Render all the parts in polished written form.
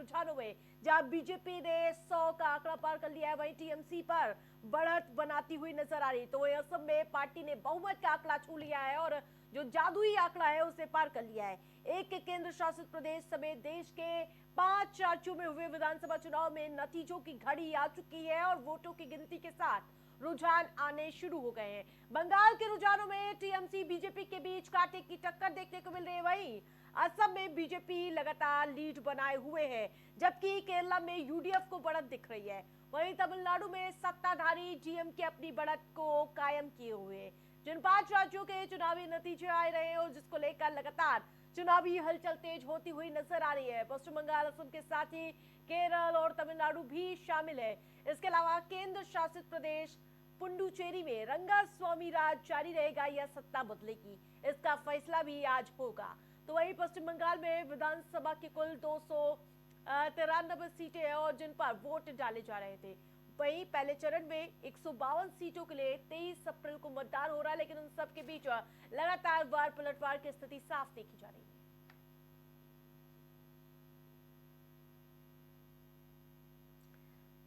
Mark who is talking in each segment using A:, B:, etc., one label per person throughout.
A: रुझानों में जहां बीजेपी ने 100 का आंकड़ा पार कर लिया है, वहीं टीएमसी पर बढ़त बनाती हुई नजर आ रही। तो वहीं असम में पार्टी ने बहुमत का आंकड़ा छू लिया है और जो जादुई आंकड़ा है उसे पार कर लिया है। एक केंद्र शासित प्रदेश समेत देश के 5 राज्यों में हुए विधानसभा चुनाव में नतीजों की घड़ी आ चुकी है और वोटों की गिनती के साथ रुझान आने शुरू हो गए हैं। बंगाल के रुझानों में टीएमसी बीजेपी के बीच कांटे की टक्कर देखने को मिल रही है। वहीं असम में बीजेपी लगातार लीड बनाए हुए है, जबकि केरला में यूडीएफ को बढ़त दिख रही है। वहीं तमिलनाडु में सत्ताधारी डीएमके अपनी बढ़त को कायम किए हुए हैं। जिन 5 राज्यों के चुनावी नतीजे आ रहे हैं और जिसको लेकर लगातार चुनावी हलचल तेज होती हुई नजर आ रही है। पश्चिम बंगाल, असम के साथ ही केरल और तमिलनाडु भी शामिल है। इसके अलावा केंद्र शासित प्रदेश पुडुचेरी में रंगास्वामी राज जारी रहेगा या सत्ता बदलेगी, इसका फैसला भी आज होगा। तो वहीं पश्चिम बंगाल में विधानसभा की कुल 293 सीटें हैं और जिन पर वोट डाले जा रहे थे। वहीं पहले चरण में 152 सीटों के लिए 23 अप्रैल को मतदान हो रहा है, लेकिन उन सब के बीच लगातार वार पलटवार की स्थिति साफ देखी जा रही है।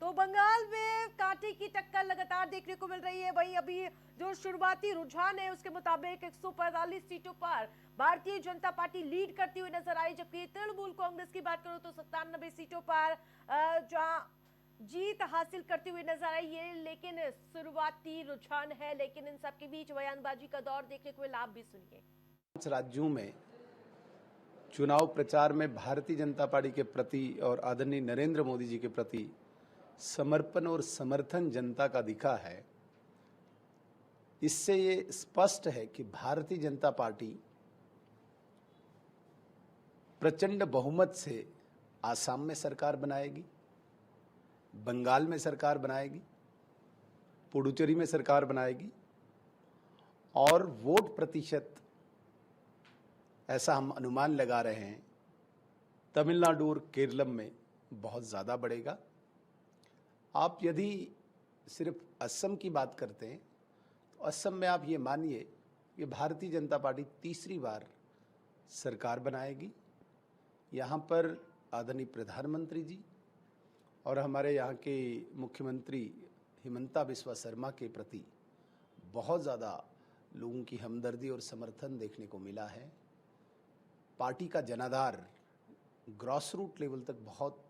A: तो बंगाल में कांटे की टक्कर लगातार देखने को मिल रही है। वहीं अभी जो शुरुआती रुझान है उसके मुताबिक 145 सीटों पर भारतीय जनता पार्टी लीड करती हुई नजर आई, जबकि तृणमूल कांग्रेस की बात करूं तो 97 सीटों पर जहां जीत हासिल करती हुई नजर आई है। लेकिन शुरुआती रुझान है, लेकिन इन सबके बीच बयानबाजी का दौर देखने को मिला। आप भी सुनिए।
B: 5 राज्यों में चुनाव प्रचार में भारतीय जनता पार्टी के प्रति और आदरणीय नरेंद्र मोदी जी के प्रति समर्पण और समर्थन जनता का दिखा है। इससे ये स्पष्ट है कि भारतीय जनता पार्टी प्रचंड बहुमत से आसाम में सरकार बनाएगी, बंगाल में सरकार बनाएगी, पुडुचेरी में सरकार बनाएगी और वोट प्रतिशत, ऐसा हम अनुमान लगा रहे हैं, तमिलनाडु और केरल में बहुत ज़्यादा बढ़ेगा। आप यदि सिर्फ असम की बात करते हैं तो असम में आप ये मानिए कि भारतीय जनता पार्टी तीसरी बार सरकार बनाएगी। यहाँ पर आदरणीय प्रधानमंत्री जी और हमारे यहाँ के मुख्यमंत्री हिमंता बिस्वा शर्मा के प्रति बहुत ज़्यादा लोगों की हमदर्दी और समर्थन देखने को मिला है। पार्टी का जनाधार ग्रॉस रूट लेवल तक बहुत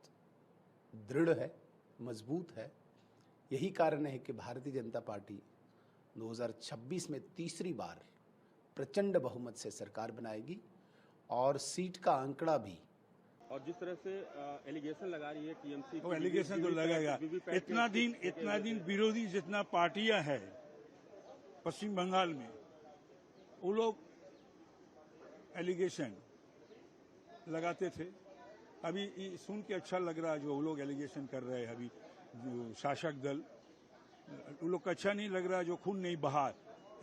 B: दृढ़ है, मजबूत है। यही कारण है कि भारतीय जनता पार्टी 2026 में तीसरी बार प्रचंड बहुमत से सरकार बनाएगी और सीट का आंकड़ा भी।
C: और जिस तरह से एलिगेशन लगा रही है टीएमसी,
D: तो एलिगेशन तो लगेगा। इतना दिन विरोधी जितना पार्टियां हैं पश्चिम बंगाल में, वो लोग एलिगेशन लगाते थे। अभी सुन के अच्छा लग रहा है जो वो लोग एलिगेशन कर रहे हैं। अभी जो शासक दल, वो लोग को अच्छा नहीं लग रहा है जो खून नहीं बहा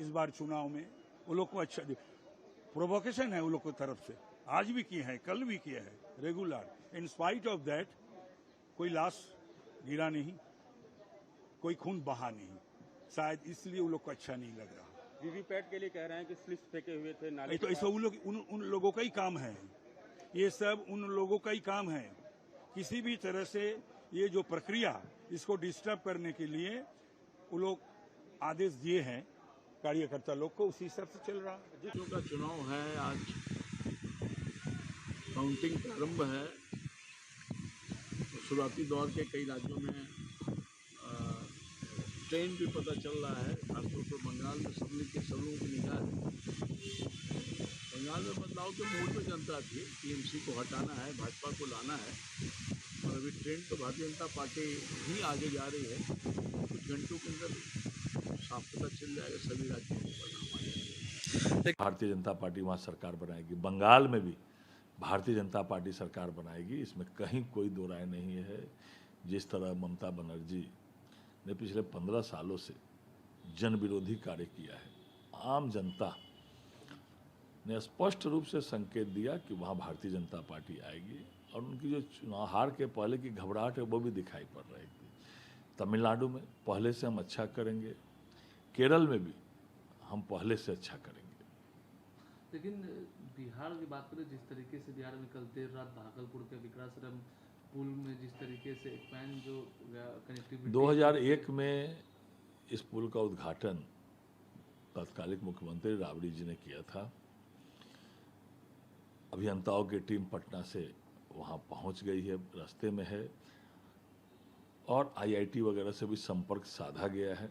D: इस बार चुनाव में। वो लोग को अच्छा प्रोवोकेशन है वो लोग की तरफ से, आज भी किए हैं, कल भी किए हैं regular. In spite of that कोई लाश गिरा नहीं, कोई खून बहा नहीं, शायद इसलिए वो लोग को अच्छा नहीं लग रहा।
C: वीवीपैट के लिए कह रहे हैं कि स्लिप्स फेंके हुए थे नाले।
D: तो ऐसा उन लोगों का ही काम है, ये सब उन लोगों का ही काम है। किसी भी तरह से ये जो प्रक्रिया इसको डिस्टर्ब करने के लिए वो लोग आदेश दिए हैं कार्यकर्ता लोग को, उसी हिसाब से चल रहा है।
E: जिसों का चुनाव है, आज काउंटिंग प्रारंभ है। शुरुआती दौर के कई राज्यों में ट्रेंड भी पता चल रहा है, खासतौर पर बंगाल में सब लोगों की निगाह है। बंगाल में बदलाव के मोड़ पर जनता थी, टीएमसी को हटाना है, भाजपा को लाना है और अभी ट्रेंड तो भारतीय जनता पार्टी ही आगे जा रही है। कुछ घंटों के अंदर साफ पता चल जाएगा सभी राज्यों में परिणाम आ जाएगा।
F: भारतीय जनता पार्टी वहाँ सरकार बनाएगी, बंगाल में भी भारतीय जनता पार्टी सरकार बनाएगी, इसमें कहीं कोई दो राय नहीं है। जिस तरह ममता बनर्जी ने पिछले 15 सालों से जन विरोधी कार्य किया है, आम जनता ने स्पष्ट रूप से संकेत दिया कि वहाँ भारतीय जनता पार्टी आएगी और उनकी जो चुनाव हार के पहले की घबराहट है वो भी दिखाई पड़ रही थी। तमिलनाडु में पहले से हम अच्छा करेंगे, केरल में भी हम पहले से अच्छा करेंगे।
G: लेकिन बिहार की बात करें, जिस तरीके से बिहार में कल देर रात भागलपुर के विकासरम पुल में जिस तरीके से एक्सपैंड जो कनेक्टिविटी
F: 2001 में इस पुल का उद्घाटन तत्कालिक मुख्यमंत्री राबड़ी जी ने किया था। अभियंताओं की टीम पटना से वहां पहुंच गई है, रास्ते में है, और आईआईटी वगैरह से भी संपर्क साधा गया है।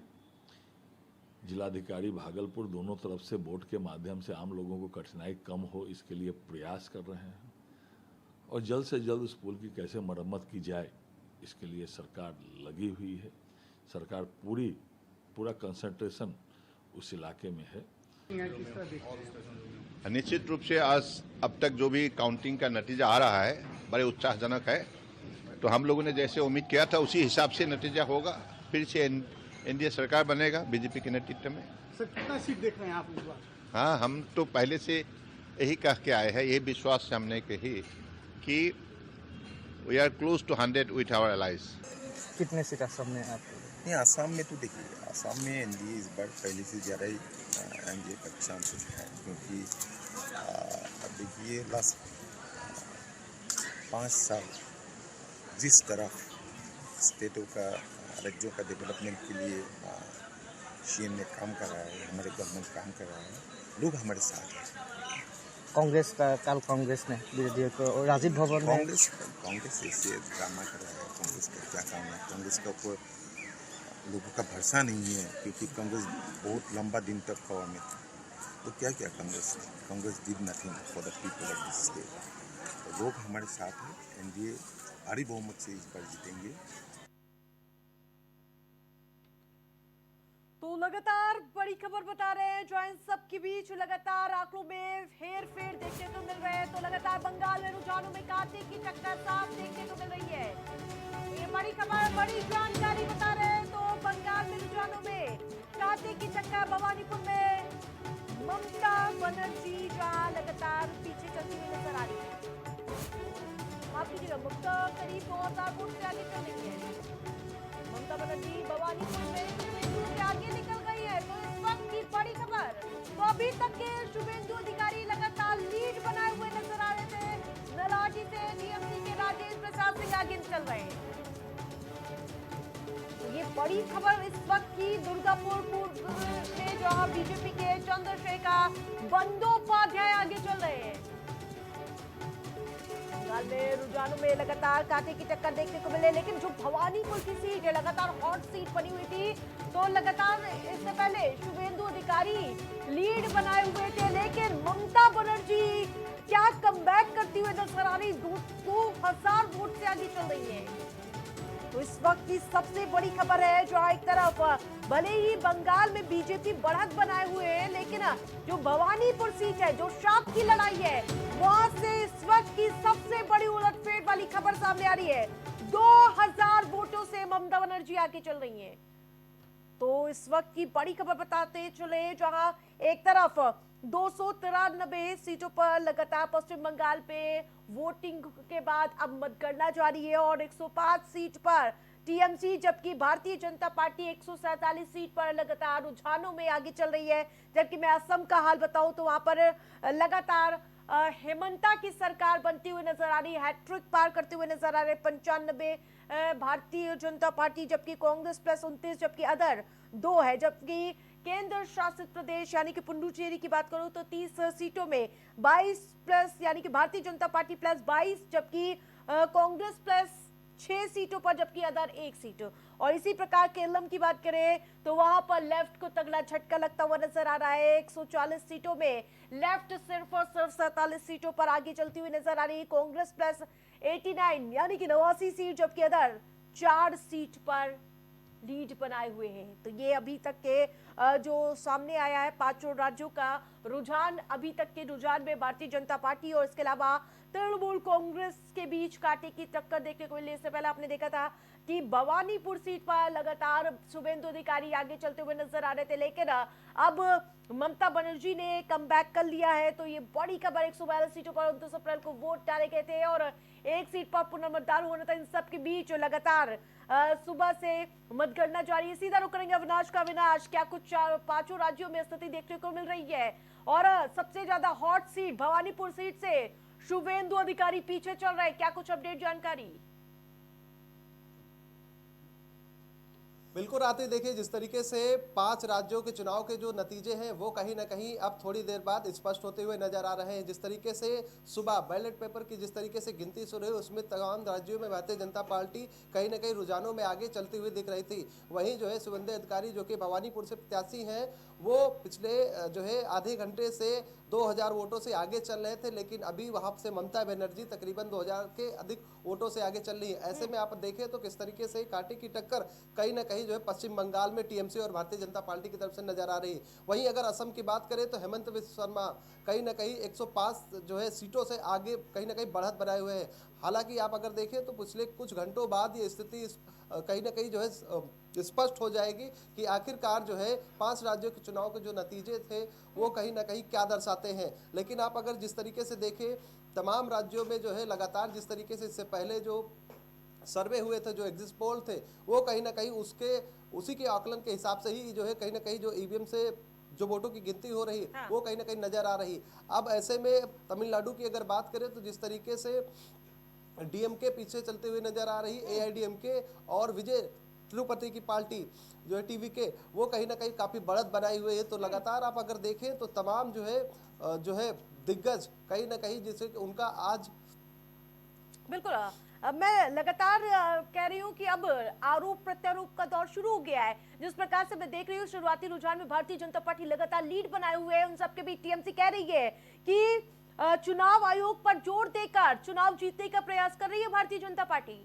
F: जिलाधिकारी भागलपुर दोनों तरफ से बोट के माध्यम से आम लोगों को कठिनाई कम हो, इसके लिए प्रयास कर रहे हैं, और जल्द से जल्द उस पुल की कैसे मरम्मत की जाए इसके लिए सरकार लगी हुई है। सरकार पूरा कंसंट्रेशन उस इलाके में है।
H: निश्चित रूप से आज अब तक जो भी काउंटिंग का नतीजा आ रहा है बड़े उत्साहजनक है। तो हम लोगों ने जैसे उम्मीद किया था उसी हिसाब से नतीजा होगा। फिर से एनडीए सरकार बनेगा बीजेपी के नेतृत्व में।
I: सर कितना सीट देख रहे हैं आप इस बार?
H: हाँ, हम तो पहले से यही कह के आए हैं, यही विश्वास से हमने कही कि we are close to 100 with our allies.
I: कितने सीट असम में आपको?
J: नहीं, आसाम में तो देखिए, आसाम में एनडीए इस बार पहले से ज़्यादा ही एनडीए का चांस है, क्योंकि अब देखिए लास्ट 5 साल जिस तरफ स्टेटों का, राज्यों का डेवलपमेंट के लिए सीएम ने काम कर रहा है, हमारे गवर्नमेंट काम कर रहा है, लोग हमारे साथ हैं।
I: कांग्रेस का कल कांग्रेस ने विरोधियों को राजीव भवन में
J: कांग्रेस ऐसे ड्रामा कर रहा है। कांग्रेस का क्या काम है? कांग्रेस का ऊपर लोगों का भरोसा नहीं है, क्योंकि कांग्रेस बहुत लंबा दिन तक पावर में था। तो क्या किया Congress did nothing for the people of this state. तो लोग हमारे साथ हैं, एनडीए भारी बहुमत से इस बार जीतेंगे।
A: तो लगातार बड़ी खबर बता रहे हैं, जो इन सब के बीच लगातार आंकड़ों में हेर फेर देखने को मिल रहे हैं। तो लगातार बंगाल में रुझानों में कांटे की टक्कर साफ देखने को मिल रही है। ये बड़ी खबर, बड़ी जानकारी बता रहे हैं। तो बंगाल में रुझानों में कांटे की टक्कर, भवानीपुर में ममता बनर्जी जहां लगातार पीछे चलती हुई नजर आ रही है। माफ कीजिएगा, ममता करीब 2000 वोट से आगे चल रही है। ममता बनर्जी भवानीपुर में शुभेंदु से आगे निकल गई है। तो इस वक्त की बड़ी खबर, तो अभी तक के शुभेंदु अधिकारी लगातार लीड बनाए हुए नजर आ रहे थे। नलाटी से टीएमसी के राजेश प्रसाद सिंह आगे चल रहे हैं। तो ये बड़ी खबर इस वक्त की दुर्गापुर में, जहां बीजेपी के चंद्रशेखर बंदोपाध्याय आगे चल रहे हैं। बंगाल में रुझानों में लगातार कांटे की टक्कर देखने को मिले, लेकिन जो भवानीपुर की सीट है लगातार हॉट सीट बनी हुई थी। तो लगातार इससे पहले शुभेंदु अधिकारी लीड बनाए हुए थे, लेकिन ममता बनर्जी क्या कमबैक करती हुई नजर आ रही, 2000 वोट से आगे चल रही है। तो इस वक्त की सबसे बड़ी खबर है, जो एक तरफ भले ही बंगाल में बीजेपी बढ़त बनाए हुए है, लेकिन जो भवानीपुर सीट है, जो शाप की लड़ाई है, वहां से इस वक्त की सबसे बड़ी उलटफेर वाली खबर सामने आ रही है। 2000 वोटों से ममता बनर्जी आगे चल रही हैं। तो इस वक्त की बड़ी खबर बताते चले, जहां एक तरफ 293 सीटों पर लगातार पश्चिम बंगाल पे वोटिंग के बाद अब मतगणना जारी है, और 105 सीट पर टीएमसी, जबकि भारतीय जनता पार्टी 147 सीट पर लगातार रुझानों में आगे चल रही है। जबकि मैं असम का हाल बताऊं तो वहां पर लगातार हेमंता की सरकार बनती हुई नजर आ रही है, हैट्रिक पार करते हुए नजर आ रहे 95 भारतीय जनता पार्टी, जबकि कांग्रेस प्लस 29, जबकि अदर 2 है। जबकि केंद्र शासित प्रदेश यानी कि पुडुचेरी की बात करूं तो 30 सीटों में 22 प्लस यानी कि भारतीय जनता पार्टी प्लस 22, जबकि कांग्रेस प्लस 6 सीटों पर, जबकि अदर 1 सीट। और इसी प्रकार केरलम की बात करें तो वहां पर लेफ्ट को तगड़ा झटका लगता हुआ नजर आ रहा है। 140 सीटों में लेफ्ट सिर्फ और सिर्फ 47 सीटों पर आगे चलती हुई नजर आ रही है। कांग्रेस प्लस 89 यानी कि 89 सीट, जबकि अदर 4 सीट पर लीड बनाए हुए हैं। तो ये अभी तक के जो सामने आया है 5 राज्यों का रुझान, अभी तक के रुझान में भारतीय जनता पार्टी और इसके अलावा तृणमूल कांग्रेस के बीच कांटे की टक्कर देखने को मिली। इससे पहले आपने देखा था कि भवानीपुर सीट पर लगातार शुभेंदु अधिकारी आगे चलते हुए नजर आ रहे थे, लेकिन अब ममता बनर्जी ने कमबैक कर लिया है। तो ये बड़ी खबर, 142 सीटों पर 29 अप्रैल को वोट डाले गए थे और 1 सीट पर पुनर्मतदान होना था। इन सब के बीच लगातार सुबह से मतगणना जारी है। सीधा रुक करेंगे अविनाश का। अविनाश, क्या कुछ 5 राज्यों में स्थिति देखने को मिल रही है, और सबसे ज्यादा हॉट सीट भवानीपुर सीट से शुभेंदु अधिकारी पीछे चल रहे हैं, क्या कुछ अपडेट जानकारी?
K: बिल्कुल आते देखिए जिस तरीके से 5 राज्यों के चुनाव के जो नतीजे हैं वो कहीं ना कहीं अब थोड़ी देर बाद स्पष्ट होते हुए नजर आ रहे हैं। जिस तरीके से सुबह बैलेट पेपर की जिस तरीके से गिनती शुरू हुई उसमें तमाम राज्यों में भारतीय जनता पार्टी कहीं ना कहीं रुझानों में आगे चलती हुई दिख रही थी। वहीं जो है शुभेंदु अधिकारी जो कि भवानीपुर से प्रत्याशी हैं वो पिछले जो है आधे घंटे से 2000 वोटों से आगे चल रहे थे, लेकिन अभी वहां से ममता बनर्जी तकरीबन 2000 के अधिक वोटों से आगे चल रही है। ऐसे में आप देखें तो किस तरीके से कांटे की टक्कर कहीं ना कहीं जो है पश्चिम बंगाल में टीएमसी और भारतीय जनता पार्टी की तरफ से नजर आ रही है। वहीं अगर असम की बात करें तो हेमंत बिस्वा शर्मा कहीं ना कहीं 105 जो है सीटों से आगे कहीं ना कहीं बढ़त बनाए हुए हैं। हालांकि आप अगर देखें तो पिछले कुछ घंटों बाद ये स्थिति कहीं ना कहीं जो है स्पष्ट हो जाएगी कि आखिरकार जो है 5 राज्यों के चुनाव के जो नतीजे थे वो कहीं ना कहीं क्या दर्शाते हैं। लेकिन आप अगर जिस तरीके से देखें तमाम राज्यों में जो है लगातार जिस तरीके से इससे पहले जो सर्वे हुए थे, जो एग्जिट पोल थे, वो कहीं ना कहीं उसी के आकलन के हिसाब से ही जो है कहीं ना कहीं जो ईवीएम से जो वोटों की गिनती हो रही है वो कहीं ना कहीं नजर आ रही। अब ऐसे में तमिलनाडु की अगर बात करें तो जिस तरीके से डीएमके पीछे चलते हुए नजर आ रही, एआईडीएमके और विजय तिरुपति की पार्टी जो है टीवीके वो कहीं ना कहीं काफी बढ़त बनाई हुई है। तो लगातार आप अगर देखें तो तमाम जो है दिग्गज कहीं ना कहीं जिससे उनका आज
A: बिल्कुल मैं लगातार कह रही हूँ कि अब आरोप प्रत्यारोप का दौर शुरू हो गया है। जिस प्रकार से मैं देख रही हूँ शुरुआती रुझान में भारतीय जनता पार्टी लगातार लीड बनाए हुए है। उन सबके बीच टीएमसी कह रही है कि चुनाव आयोग पर जोर देकर चुनाव जीतने का प्रयास कर रही है भारतीय जनता पार्टी।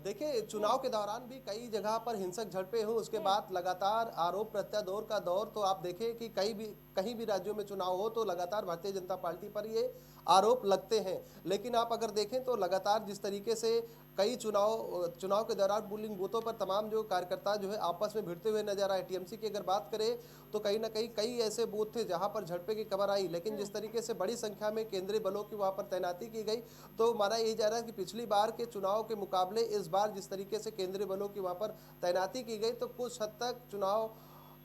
K: देखिए चुनाव के दौरान भी कई जगह पर हिंसक झड़पें हुई, उसके बाद लगातार आरोप प्रत्यारोप का दौर। तो आप देखें कि कहीं भी राज्यों में चुनाव हो तो लगातार भारतीय जनता पार्टी पर ये आरोप लगते हैं। लेकिन आप अगर देखें तो लगातार जिस तरीके से कई चुनाव के दौरान पोलिंग बूथों पर तमाम जो कार्यकर्ता जो है आपस में भिड़ते हुए नजर आए। टीएमसी की अगर बात करें तो कहीं ना कहीं कई ऐसे बूथ थे जहां पर झड़पे की खबर आई, लेकिन जिस तरीके से बड़ी संख्या में केंद्रीय बलों की वहां पर तैनाती की गई तो माना यही जा रहा है कि पिछली बार के चुनाव के मुकाबले इस बार जिस तरीके से केंद्रीय बलों की वहां पर तैनाती की गई तो कुछ हद तक चुनाव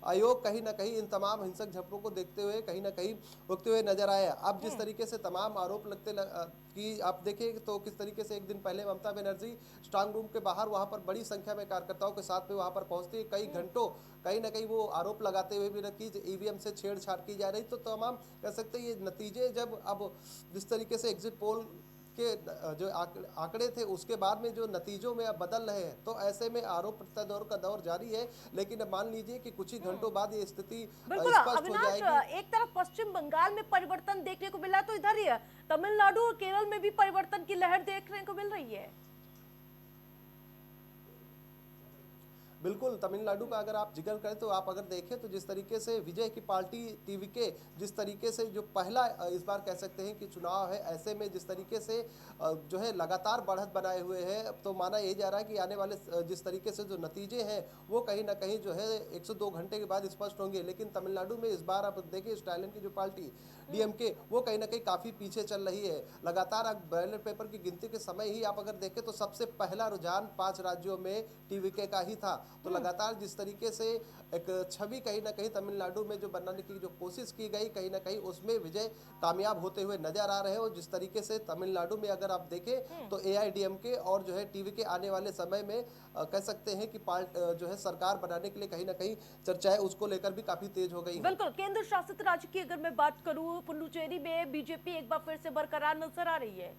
K: आयोग कहीं ना कहीं इन तमाम हिंसक झड़पों को देखते हुए कहीं ना कहीं रुकते हुए नजर आया। अब जिस तरीके से तमाम आरोप लगते कि आप देखें तो किस तरीके से एक दिन पहले ममता बनर्जी स्ट्रांग रूम के बाहर वहां पर बड़ी संख्या में कार्यकर्ताओं के साथ में वहां पर पहुंचती, कई घंटों कहीं ना कहीं वो आरोप लगाते हुए भी कि ईवीएम से छेड़छाड़ की जा रही। तो तमाम कह सकते हैं ये नतीजे जब अब जिस तरीके से एग्जिट पोल के जो आंकड़े थे उसके बाद में जो नतीजों में अब बदल रहे हैं तो ऐसे में आरोप प्रत्यारोप का दौर जारी है। लेकिन अब मान लीजिए कि कुछ ही घंटों बाद ये स्थिति स्पष्ट हो जाएगी।
A: एक तरफ पश्चिम बंगाल में परिवर्तन देखने को मिला तो इधर ही तमिलनाडु और केरल में भी परिवर्तन की लहर देखने को मिल रही है।
K: बिल्कुल तमिलनाडु का अगर आप जिक्र करें तो आप अगर देखें तो जिस तरीके से विजय की पार्टी टीवीके जिस तरीके से जो पहला इस बार कह सकते हैं कि चुनाव है, ऐसे में जिस तरीके से जो है लगातार बढ़त बनाए हुए हैं तो माना यही जा रहा है कि आने वाले जिस तरीके से जो नतीजे हैं वो कहीं ना कहीं जो है 102 घंटे के बाद स्पष्ट होंगे। लेकिन तमिलनाडु में इस बार आप देखिए स्टालिन की जो पार्टी डीएमके वो कहीं ना कहीं काफी पीछे चल रही है। लगातार आप बैलेट पेपर की गिनती के समय ही आप अगर देखें तो सबसे पहला रुझान 5 राज्यों में टीवीके का ही था। तो लगातार जिस तरीके से एक छवि कहीं ना कहीं तमिलनाडु में जो बनाने की जो कोशिश की गई कहीं ना कहीं उसमें विजय कामयाब होते हुए नजर आ रहे हैं। और जिस तरीके से तमिलनाडु में अगर आप देखें तो एआईडीएमके और जो है टीवीके आने वाले समय में कह सकते हैं कि जो है सरकार बनाने के लिए कहीं ना कहीं चर्चाएं उसको लेकर भी काफी तेज हो गई।
A: बिल्कुल केंद्र शासित राज्य की अगर मैं बात करूं पुडुचेरी में बीजेपी एक बार फिर से बरकरार नजर आ रही है।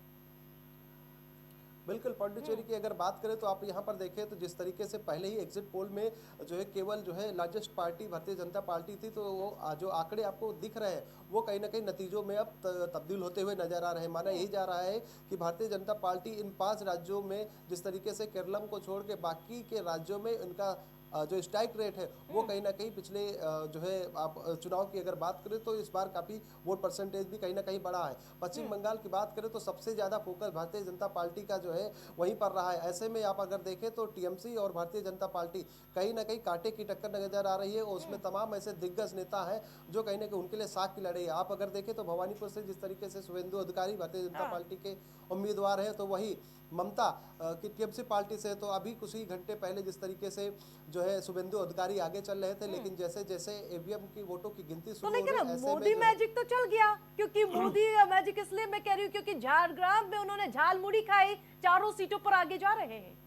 K: बिल्कुल पांडिचेरी की अगर बात करें तो आप यहाँ पर देखें तो जिस तरीके से पहले ही एग्जिट पोल में जो है केवल जो है largest party Bharatiya Janata party थी तो वो जो आंकड़े आपको दिख रहे हैं वो कहीं ना कहीं नतीजों में अब तब्दील होते हुए नजर आ रहे हैं। माना यही जा रहा है कि भारतीय जनता पार्टी इन 5 राज्यों में जिस तरीके से केरलम को छोड़ के बाकी के राज्यों में इनका जो स्ट्राइक रेट है वो कहीं ना कहीं पिछले जो है आप चुनाव की अगर बात करें तो इस बार काफ़ी वोट परसेंटेज भी कहीं ना कहीं बढ़ा है। पश्चिम बंगाल की बात करें तो सबसे ज़्यादा फोकस भारतीय जनता पार्टी का जो है वहीं पर रहा है। ऐसे में आप अगर देखें तो टीएमसी और भारतीय जनता पार्टी कहीं ना कहीं कांटे की टक्कर नजर आ रही है और उसमें तमाम ऐसे दिग्गज नेता हैं जो कहीं ना कहीं उनके लिए साख की लड़ाई है। आप अगर देखें तो भवानीपुर से जिस तरीके से शुभेंदु अधिकारी भारतीय जनता पार्टी के उम्मीदवार हैं तो वही ममता की टीएमसी पार्टी से तो अभी कुछ ही घंटे पहले जिस तरीके से जो है शुभेंदु अधिकारी आगे चल रहे थे लेकिन जैसे जैसे ईवीएम की वोटों की गिनती शुरू हो गई ऐसे
A: मोदी मैजिक तो चल गया। क्योंकि मोदी मैजिक इसलिए मैं कह रही हूँ क्योंकि झारग्राम में उन्होंने झाल मुड़ी खाई, 4 सीटों पर आगे जा रहे हैं।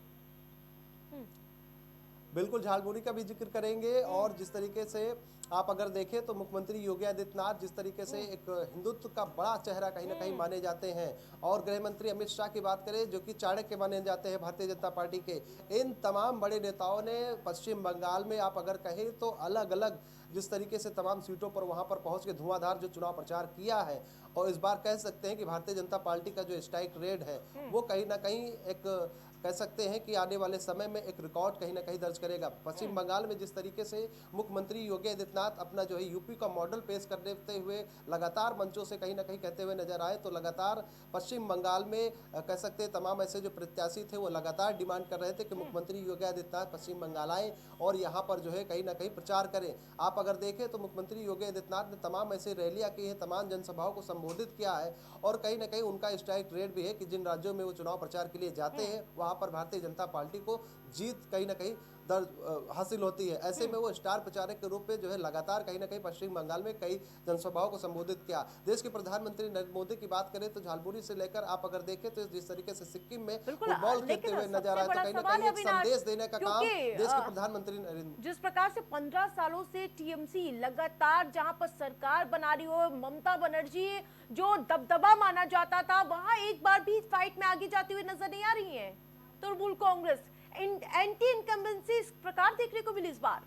K: बिल्कुल झालमुड़ी का भी जिक्र करेंगे और जिस तरीके से आप अगर देखें तो मुख्यमंत्री योगी आदित्यनाथ जिस तरीके से एक हिंदुत्व का बड़ा चेहरा कहीं ना कहीं माने जाते हैं और गृह मंत्री अमित शाह की बात करें जो कि चाणक्य माने जाते हैं भारतीय जनता पार्टी के, इन तमाम बड़े नेताओं ने पश्चिम बंगाल में आप अगर कहें तो अलग अलग जिस तरीके से तमाम सीटों पर वहां पर पहुंच के धुआंधार जो चुनाव प्रचार किया है और इस बार कह सकते हैं कि भारतीय जनता पार्टी का जो स्ट्राइक रेट है वो कहीं ना कहीं एक कह सकते हैं कि आने वाले समय में एक रिकॉर्ड कहीं ना कहीं दर्ज करेगा। पश्चिम बंगाल में जिस तरीके से मुख्यमंत्री योगी आदित्यनाथ अपना जो है यूपी का मॉडल पेश करते हुए लगातार मंचों से कहीं ना कहीं कहते हुए नजर आए, तो लगातार पश्चिम बंगाल में कह सकते हैं तमाम ऐसे जो प्रत्याशी थे वो लगातार डिमांड कर रहे थे कि मुख्यमंत्री योगी आदित्यनाथ पश्चिम बंगाल आए और यहाँ पर जो है कहीं ना कहीं प्रचार करें। आप अगर देखें तो मुख्यमंत्री योगी आदित्यनाथ ने तमाम ऐसे रैलियां की है, तमाम जनसभाओं को संबोधित किया है और कहीं ना कहीं उनका स्ट्राइक रेट भी है कि जिन राज्यों में वो चुनाव प्रचार के लिए जाते हैं वहां पर भारतीय जनता पार्टी को जीत कहीं ना कहीं हासिल होती है। ऐसे में वो स्टार प्रचारक के रूप में जो है लगातार कहीं ना कहीं पश्चिम बंगाल में कई जनसभाओं को संबोधित किया। देश के प्रधानमंत्री नरेंद्र मोदी की बात करें तो झालमुड़ी से लेकर आप अगर देखें तो जिस तरीके से सिक्किम में फुटबॉल खेलते हुए नजर आए तो कहीं ना कहीं एक संदेश देने का काम देश के प्रधानमंत्री नरेंद्र,
A: जिस प्रकार से 15 सालों से टीएमसी लगातार जहां पर सरकार बना रही हो, ममता बनर्जी जो दबदबा माना जाता था वहां एक बार भी फाइट में आगे जाती हुई नजर नहीं आ रही है। तृणमूल कांग्रेस एंटी इनकम्बेंसी इस प्रकार देखने को मिली इस बार।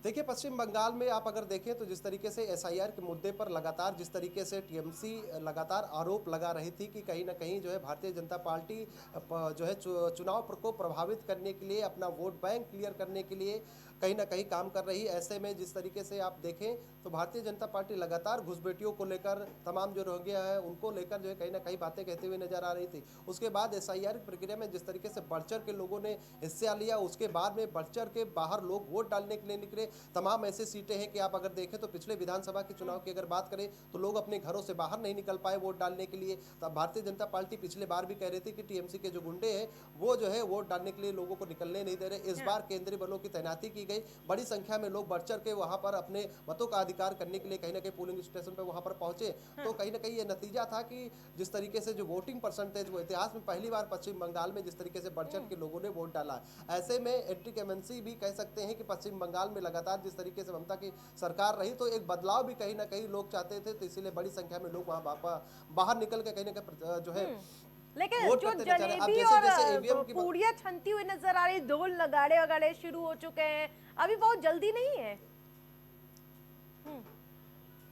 K: देखिए पश्चिम बंगाल में आप अगर देखें तो जिस तरीके से एसआईआर के मुद्दे पर लगातार जिस तरीके से टीएमसी लगातार आरोप लगा रही थी कि कहीं ना कहीं जो है भारतीय जनता पार्टी जो है चुनाव को प्रभावित करने के लिए, अपना वोट बैंक क्लियर करने के लिए कहीं ना कहीं काम कर रही है। ऐसे में जिस तरीके से आप देखें तो भारतीय जनता पार्टी लगातार घुसपैठियों को लेकर, तमाम जो रोहिंग्या है उनको लेकर जो है कहीं ना कहीं बातें कहते हुए नजर आ रही थी। उसके बाद एसआईआर की प्रक्रिया में जिस तरीके से बढ़ चढ़ के लोगों ने हिस्सा लिया, उसके बाद में बढ़ चढ़ के बाहर लोग वोट डालने के लिए निकले। तमाम ऐसी सीटें हैं कि आप अगर देखें तो पिछले विधानसभा के चुनाव की अगर बात करें तो लोग अपने घरों से बाहर नहीं निकल पाए वोट डालने के लिए। तब भारतीय जनता पार्टी पिछले बार भी कह रही थी कि टीएमसी के जो गुंडे हैं वो जो है वोट डालने के लिए लोगों को निकलने नहीं दे रहे। इस बार केंद्रीय बलों की तैनाती की गई, बड़ी संख्या में लोग बढ़ चढ़ के वहां पर अपने मतों का अधिकार करने के लिए कहीं ना कहीं पोलिंग स्टेशन पर वहां पर पहुंचे। तो कहीं ना कहीं ये नतीजा था कि जिस तरीके से जो वोटिंग परसेंटेज वो इतिहास में पहली बार पश्चिम बंगाल में जिस तरीके से बढ़ चढ़ के लोगों ने वोट डाला। ऐसे में एंटी इनकम्बेंसी भी कह सकते हैं कि पश्चिम बंगाल में लगातार जिस तरीके से ममता की सरकार रही तो एक बदलाव भी कहीं ना कहीं लोग चाहते थे, तो इसीलिए बड़ी संख्या में लोग वहां बाहर निकल के कहीं ना कहीं जो है
A: लेकिन जो जलेबी और पूड़ियां छनती हुई नजर आ रही, ढोल नगाड़े वगाड़े शुरू हो चुके हैं, अभी बहुत जल्दी नहीं है।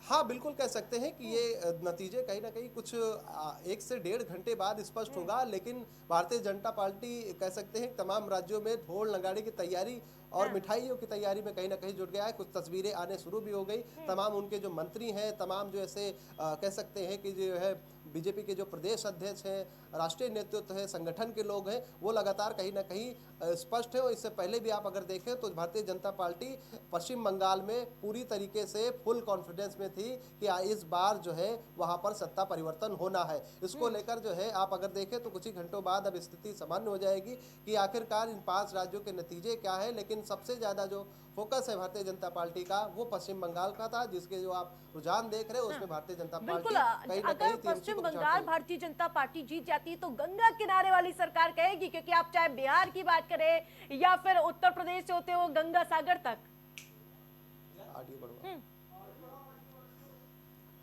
K: हाँ बिल्कुल कह सकते हैं कि ये नतीजे कहीं ना कहीं कुछ 1 से 1.5 घंटे बाद स्पष्ट होगा, लेकिन भारतीय जनता पार्टी कह सकते हैं तमाम राज्यों में ढोल नगाड़े की तैयारी और मिठाइयों की तैयारी में कहीं ना कहीं जुट गया है। कुछ तस्वीरें आने शुरू भी हो गई। तमाम उनके जो मंत्री हैं, तमाम जो ऐसे कह सकते हैं कि जो है बीजेपी के जो प्रदेश अध्यक्ष हैं, राष्ट्रीय नेतृत्व है, संगठन के लोग हैं, वो लगातार कहीं ना कहीं स्पष्ट है। और इससे पहले भी आप अगर देखें तो भारतीय जनता पार्टी पश्चिम बंगाल में पूरी तरीके से फुल कॉन्फिडेंस में थी कि इस बार जो है वहां पर सत्ता परिवर्तन होना है। इसको लेकर जो है आप अगर देखें तो कुछ ही घंटों बाद अब स्थिति सामान्य हो जाएगी कि आखिरकार इन 5 राज्यों के नतीजे क्या है। लेकिन सबसे ज्यादा जो फोकस है भारतीय जनता पार्टी का वो पश्चिम बंगाल का था, जिसके जो आप रुझान देख रहे हैं उसमें भारतीय जनता पार्टी कहीं ना कहीं
A: पश्चिम बंगाल भारतीय जनता पार्टी जीत जाती है तो गंगा किनारे वाली सरकार कहेगी, क्योंकि आप चाहे बिहार की बात करें या फिर उत्तर प्रदेश से होते हो गंगा सागर तक।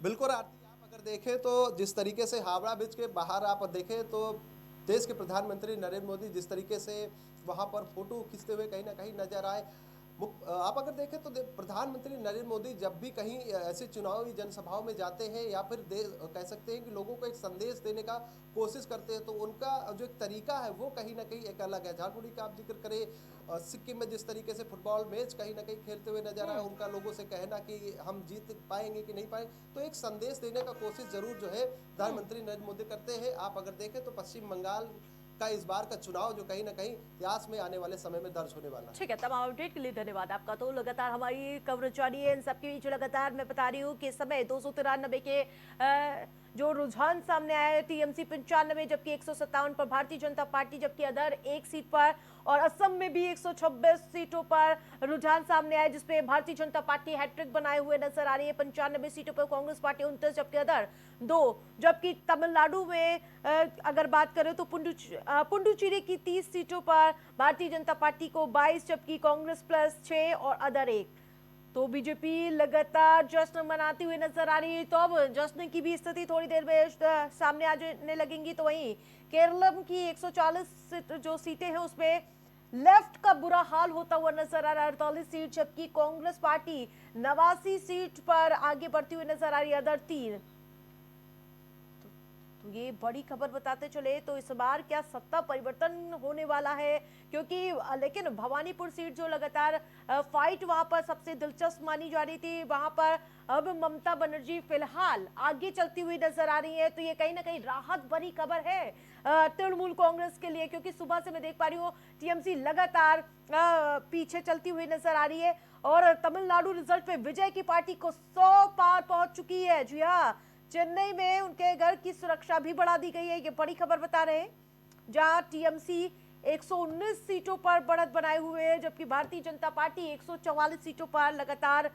K: बिल्कुल आरती, आप अगर देखें तो जिस तरीके से हावड़ा ब्रिज के बाहर आप देखें तो देश के प्रधानमंत्री नरेंद्र मोदी जिस तरीके से वहां पर फोटो खींचते हुए कहीं ना कहीं नजर आए। आप अगर देखें तो प्रधानमंत्री नरेंद्र मोदी जब भी कहीं ऐसे चुनावी जनसभाओं में जाते हैं या फिर कह सकते हैं कि लोगों को एक संदेश देने का कोशिश करते हैं तो उनका जो एक तरीका है वो कहीं ना कहीं एक अलग है। झालमुड़ी का आप जिक्र करें, सिक्किम में जिस तरीके से फुटबॉल मैच कहीं ना कहीं खेलते हुए नजर आए, उनका लोगों से कहना कि हम जीत पाएंगे कि नहीं पाएंगे, तो एक संदेश देने का कोशिश जरूर जो है प्रधानमंत्री नरेंद्र मोदी करते हैं। आप अगर देखें तो पश्चिम बंगाल का इस बार का चुनाव जो कहीं ना कहीं इतिहास में आने वाले समय में दर्ज होने वाला है।
A: ठीक है, तमाम अपडेट के लिए धन्यवाद आपका। तो लगातार हमारी कवरेज जारी है, इन सबके बीच लगातार मैं बता रही हूँ कि इस समय 293 के जो रुझान सामने आया है, टीएमसी 95 जबकि 157 पर भारतीय जनता पार्टी, जबकि अदर एक सीट पर, और असम में भी 126 सीटों पर रुझान सामने आया जिसपे भारतीय जनता पार्टी हैट्रिक बनाए हुए नजर आ रही है। 95 सीटों पर कांग्रेस पार्टी 29 जबकि अदर 2। जबकि तमिलनाडु में अगर बात करें तो पुडुचेरी की 30 सीटों पर भारतीय जनता पार्टी को 22 जबकि कांग्रेस प्लस 6 और अदर 1। तो बीजेपी लगातार जश्न मनाती हुई नजर आ रही है। तो अब जश्न की भी स्थिति थोड़ी देर में सामने आने लगेंगी। तो वहीं केरलम की 140 जो सीटें हैं उसमें लेफ्ट का बुरा हाल होता हुआ नजर आ रहा है, 48 सीट, जबकि कांग्रेस पार्टी 89 सीट पर आगे बढ़ती हुई नजर आ रही है, अदर 3। तो ये बड़ी खबर बताते चले तो इस बार क्या सत्ता परिवर्तन होने वाला है, क्योंकि लेकिन भवानीपुर सीट जो लगातार फाइट वहां पर सबसे दिलचस्प मानी जा रही थी, वहां पर अब ममता बनर्जी फिलहाल आगे चलती हुई नजर आ रही है। तो ये कहीं ना कहीं राहत भरी खबर है तृणमूल कांग्रेस के लिए, क्योंकि सुबह से मैं देख पा रही हूँ टीएमसी लगातार पीछे चलती हुई नजर आ रही है और तमिलनाडु रिजल्ट में विजय की पार्टी को 100 पार पहुंच चुकी है। जी हाँ, चेन्नई में उनके घर की सुरक्षा भी बढ़ा दी गई है, ये बड़ी खबर बता रहे हैं, जहां टीएमसी 119 सीटों पर बढ़त बनाए हुए है, जबकि भारतीय जनता पार्टी 144 सीटों पर लगातार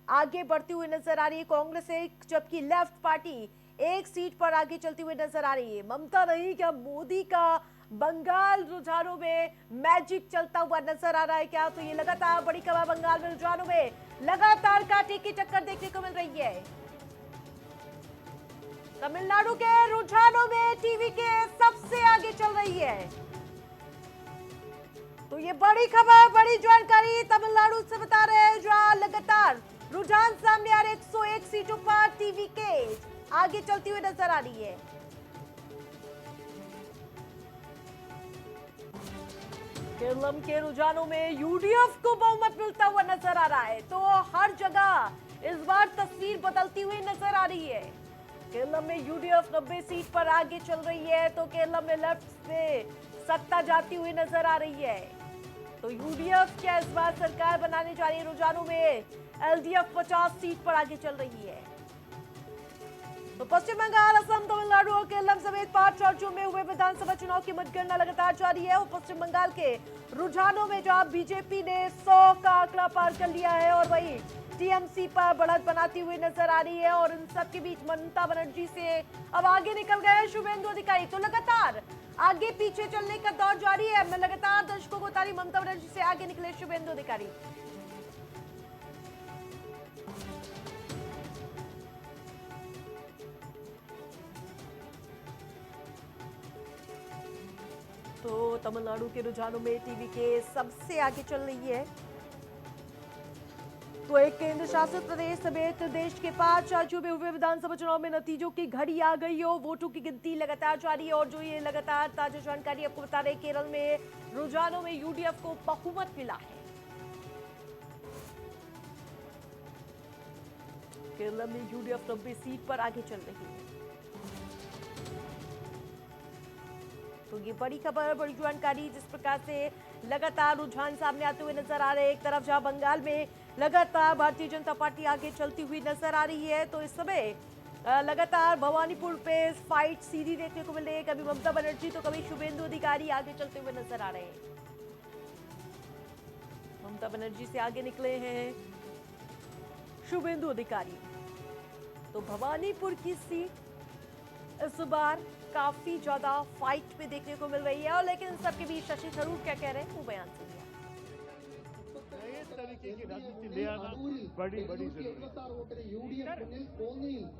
A: आगे बढ़ती हुई नजर आ रही है। कांग्रेस एक, जबकि लेफ्ट पार्टी 1 सीट पर आगे चलती हुई नजर आ रही है। ममता नहीं, क्या मोदी का बंगाल रुझानों में मैजिक चलता हुआ नजर आ रहा है क्या? तो ये लगातार बड़ी खबर, बंगाल में रुझानों में लगातार कांटे की टक्कर देखने को मिल रही है। तमिलनाडु के रुझानों में टीवीके सबसे आगे चल रही है। तो ये बड़ी खबर, बड़ी जानकारी तमिलनाडु से बता रहे हैं, जहां लगातार रुझान सामने आ रहे 101 सीटों पर टीवीके आगे चलती हुई नजर आ रही है। केरलम के रुझानों में यूडीएफ को बहुमत मिलता हुआ नजर आ रहा है। तो हर जगह इस बार तस्वीर बदलती हुई नजर आ रही है। केरलम में यूडीएफ 90 सीट पर आगे चल रही है, तो केरलम में लेफ्ट से सत्ता जाती हुई नजर आ रही है। तो यूडीएफ क्या इस बार सरकार बनाने जा रही है? रुझानों में एलडीएफ 50 सीट पर आगे चल रही है। तो पश्चिम बंगाल, असम, तमिलनाडु और केरल समेत 5 राज्यों में हुए विधानसभा चुनाव की मतगणना लगातार जारी है। और पश्चिम बंगाल के रुझानों में जहां बीजेपी ने 100 का आंकड़ा पार कर लिया है और वहीं टीएमसी पर बढ़त बनाती हुई नजर आ रही है, और इन सब के बीच ममता बनर्जी से अब आगे निकल गए हैं शुभेंदु अधिकारी। तो लगातार आगे पीछे चलने का दौर जारी है। मैं लगातार दर्शकों को बता रही, ममता बनर्जी से आगे निकले शुभेंदु अधिकारी। तो तमिलनाडु के रुझानों में टीवीके सबसे आगे चल रही है। तो एक केंद्र शासित प्रदेश समेत देश के 5 राज्यों में हुए विधानसभा चुनाव में नतीजों की घड़ी आ गई हो, वोटों की गिनती लगातार जारी है। और जो ये लगातार ताजा जानकारी आपको बता रहे, केरल में रुझानों में यूडीएफ को बहुमत मिला है। केरल में यूडीएफ 90 सीट पर आगे चल रही है। तो ये बड़ी खबर, बड़ी जानकारी, जिस प्रकार से लगातार रुझान सामने आते हुए नजर आ रहे हैं। एक तरफ जहां बंगाल में लगातार भारतीय जनता पार्टी आगे चलती हुई नजर आ रही है, तो इस समय लगातार भवानीपुर पे फाइट सीधी देखने को मिल रही है। कभी ममता बनर्जी तो कभी शुभेंदु अधिकारी आगे चलते हुए नजर आ रहे हैं। ममता बनर्जी से आगे निकले हैं शुभेंदु अधिकारी। तो भवानीपुर की सीट इस बार काफी ज्यादा फाइट में देखने को मिल रही है। और लेकिन इन सबके बीच शशि थरूर क्या कह रहे हैं, वो बयान सुनिए।
L: तरीके की राजनीति ले आना बड़ी बड़ी जरूरी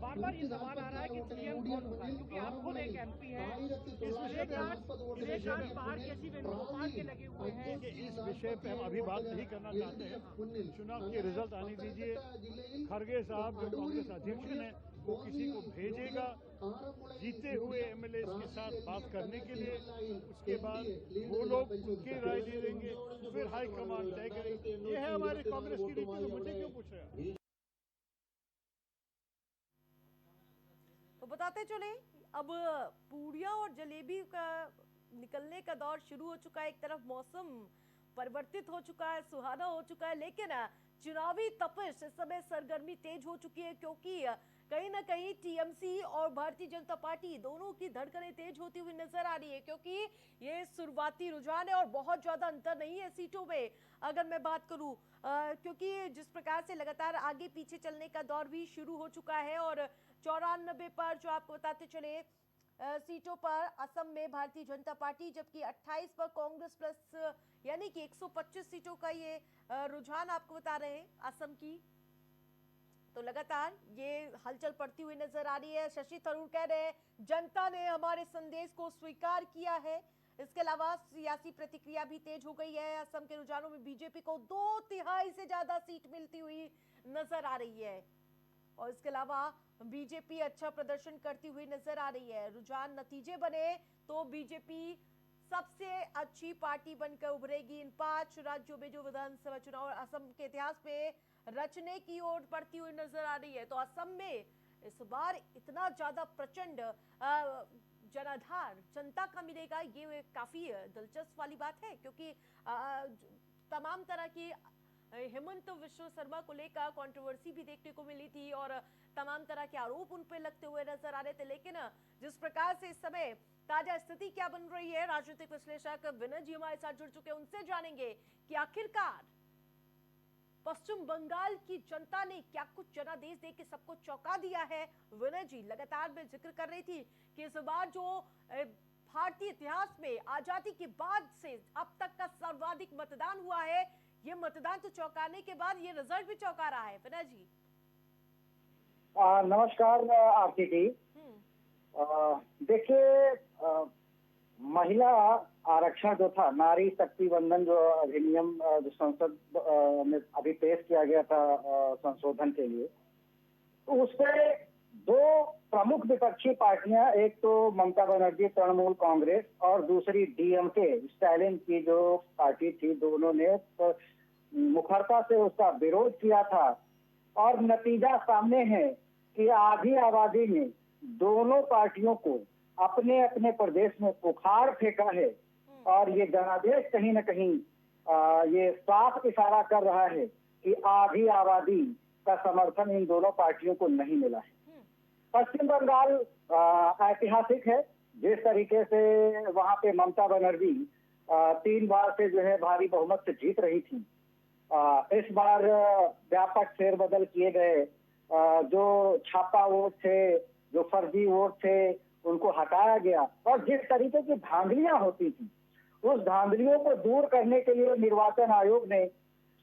L: बार ये सवाल आ रहा है कि सीएम कौन होगा, क्योंकि आप खुद एक एमपी हैं। इस विषय पे बाहर कैसी वेणुगोपाल के लगे हुए हैं कि इस विषय पे हम अभी बात नहीं करना चाहते हैं। चुनाव के रिजल्ट आने दीजिए। खड़गे साहब जो कांग्रेस अध्यक्ष हैं वो किसी को भेजेगा जीते हुए एमएलए के साथ बात करने के लिए, उसके बाद वो लोग उनकी राय दे देंगे, फिर हाईकमान तय करेगी। ये है हमारे कांग्रेस की रीति, तो मुझे क्यों पूछ रहे हैं?
A: तो बताते चले, अब पूड़ियां और जलेबी का निकलने का दौर शुरू हो चुका है। एक तरफ मौसम परिवर्तित हो चुका है, सुहाना हो चुका है, लेकिन चुनावी तपिश इस समय सरगर्मी तेज हो चुकी है, क्योंकि कहीं ना कहीं टीएमसी और भारतीय जनता पार्टी दोनों की धड़कनें तेज होती हुई नजर आ रही है, क्योंकि ये शुरुआती रुझान है और बहुत ज्यादा अंतर नहीं है सीटों में अगर मैं बात करूं, क्योंकि जिस प्रकार से लगातार आगे पीछे चलने का दौर भी शुरू हो चुका है और 94 पर जो आपको बताते चले सीटों पर असम में भारतीय जनता पार्टी, जबकि 28 पर कांग्रेस प्लस यानी कि 125 सीटों का ये रुझान आपको बता रहे हैं असम की। तो लगातार ये हलचल पड़ती हुई नजर आ रही है। शशि थरूर कह रहे हैं जनता ने हमारे संदेश को स्वीकार किया है। इसके अलावा सियासी प्रतिक्रिया भी तेज हो गई है। असम के रुझानों में बीजेपी को 2/3 से ज्यादा सीट मिलती हुई नजर आ रही है और इसके अलावा बीजेपी अच्छा प्रदर्शन करती हुई नजर आ रही है। रुझान नतीजे बने तो बीजेपी सबसे अच्छी पार्टी बनकर उभरेगी इन 5 राज्यों में जो विधानसभा चुनाव असम के इतिहास में रचने की ओर बढ़ती हुई नजर आ रही है। तो असम में इस बार इतना ज्यादा प्रचंड जनाधार जनता का मिलेगा, ये काफी दिलचस्प वाली बात है, क्योंकि तमाम तरह की हेमंत विश्व शर्मा को लेकर कंट्रोवर्सी भी देखने को मिली थी और तमाम तरह के आरोप उन पे लगते हुए नजर आ रहे थे। लेकिन जिस प्रकार से इस समय ताजा स्थिति क्या बन रही है, राजनीतिक विश्लेषक विनय जी हमारे साथ जुड़ चुके हैं, उनसे जानेंगे कि आखिरकार पश्चिम बंगाल की जनता ने क्या कुछ जनादेश दे के सबको चौंका दिया है। विनय जी, लगातार मैं जिक्र कर रही थी कि इस बार जो भारतीय इतिहास में आजादी के बाद से अब तक का सर्वाधिक मतदान हुआ है, ये मतदान तो चौंकाने के बाद ये रिजल्ट भी चौंका रहा है। विनय जी
M: नमस्कार आरती जी। देखिए, महिला आरक्षण जो था, नारी शक्ति वंदन जो अधिनियम जो संसद में अभी पेश किया गया था संशोधन के लिए, तो उसपे 2 प्रमुख विपक्षी पार्टियां, एक तो ममता बनर्जी तृणमूल कांग्रेस और दूसरी डीएमके स्टालिन की जो पार्टी थी, दोनों ने तो मुखरता से उसका विरोध किया था और नतीजा सामने है कि आधी आबादी ने दोनों पार्टियों को अपने अपने प्रदेश में उखाड़ फेंका है और ये जनादेश कहीं न कहीं ये साफ इशारा कर रहा है कि आधी आबादी का समर्थन इन दोनों पार्टियों को नहीं मिला है। पश्चिम बंगाल ऐतिहासिक है, जिस तरीके से वहां पे ममता बनर्जी 3 बार से जो है भारी बहुमत से जीत रही थी, इस बार व्यापक फेरबदल किए गए, जो छापा वोट थे, जो फर्जी वोट थे, उनको हटाया गया और जिस तरीके की धांधलियां होती थी, उस धांधलियों को दूर करने के लिए निर्वाचन आयोग ने,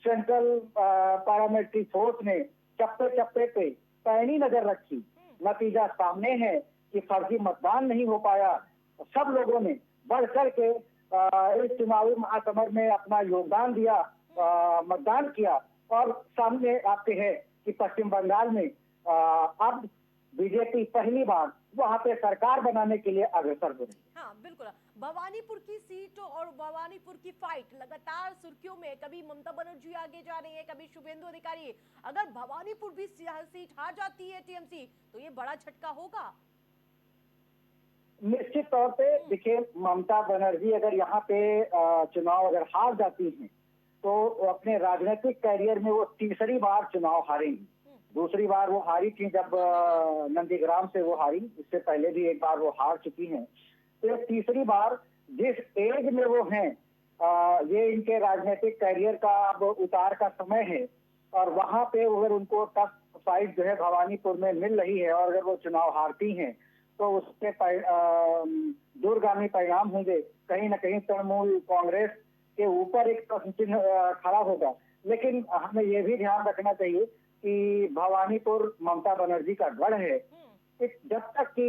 M: सेंट्रल पैरामिलिट्री फोर्स ने चप्पे चप्पे पे पैनी नजर रखी। नतीजा सामने है कि फर्जी मतदान नहीं हो पाया। सब लोगों ने बढ़ चढ़ के इस चुनावी महासमर में अपना योगदान दिया, मतदान किया और सामने आते हैं कि पश्चिम बंगाल में अब बीजेपी पहली बार वहां पे सरकार बनाने के लिए अग्रसर हो रही है।
A: हाँ बिल्कुल, भवानीपुर की सीट और भवानीपुर की फाइट लगातार सुर्खियों में, कभी ममता बनर्जी आगे जा रही है, कभी शुभेंदु अधिकारी। अगर भवानीपुर भी सीट हार जाती है टीएमसी, तो ये बड़ा झटका होगा।
M: निश्चित तौर पे देखिए, ममता बनर्जी अगर यहाँ पे चुनाव अगर हार जाती है तो अपने राजनीतिक कैरियर में वो तीसरी बार चुनाव हारेंगी। दूसरी बार वो हारी थी जब नंदीग्राम से वो हारी, इससे पहले भी एक बार वो हार चुकी हैं। तो तीसरी बार जिस एज में वो हैं, ये इनके राजनीतिक कैरियर का अब उतार का समय है और वहां पे अगर उनको टफ फाइट जो है भवानीपुर में मिल रही है और अगर वो चुनाव हारती हैं तो उसके दूरगामी परिणाम होंगे। कहीं न कहीं तृणमूल कांग्रेस के ऊपर एक प्रश्न चिन्ह खड़ा होगा। लेकिन हमें ये भी ध्यान रखना चाहिए कि भवानीपुर ममता बनर्जी का गढ़ है। जब तक कि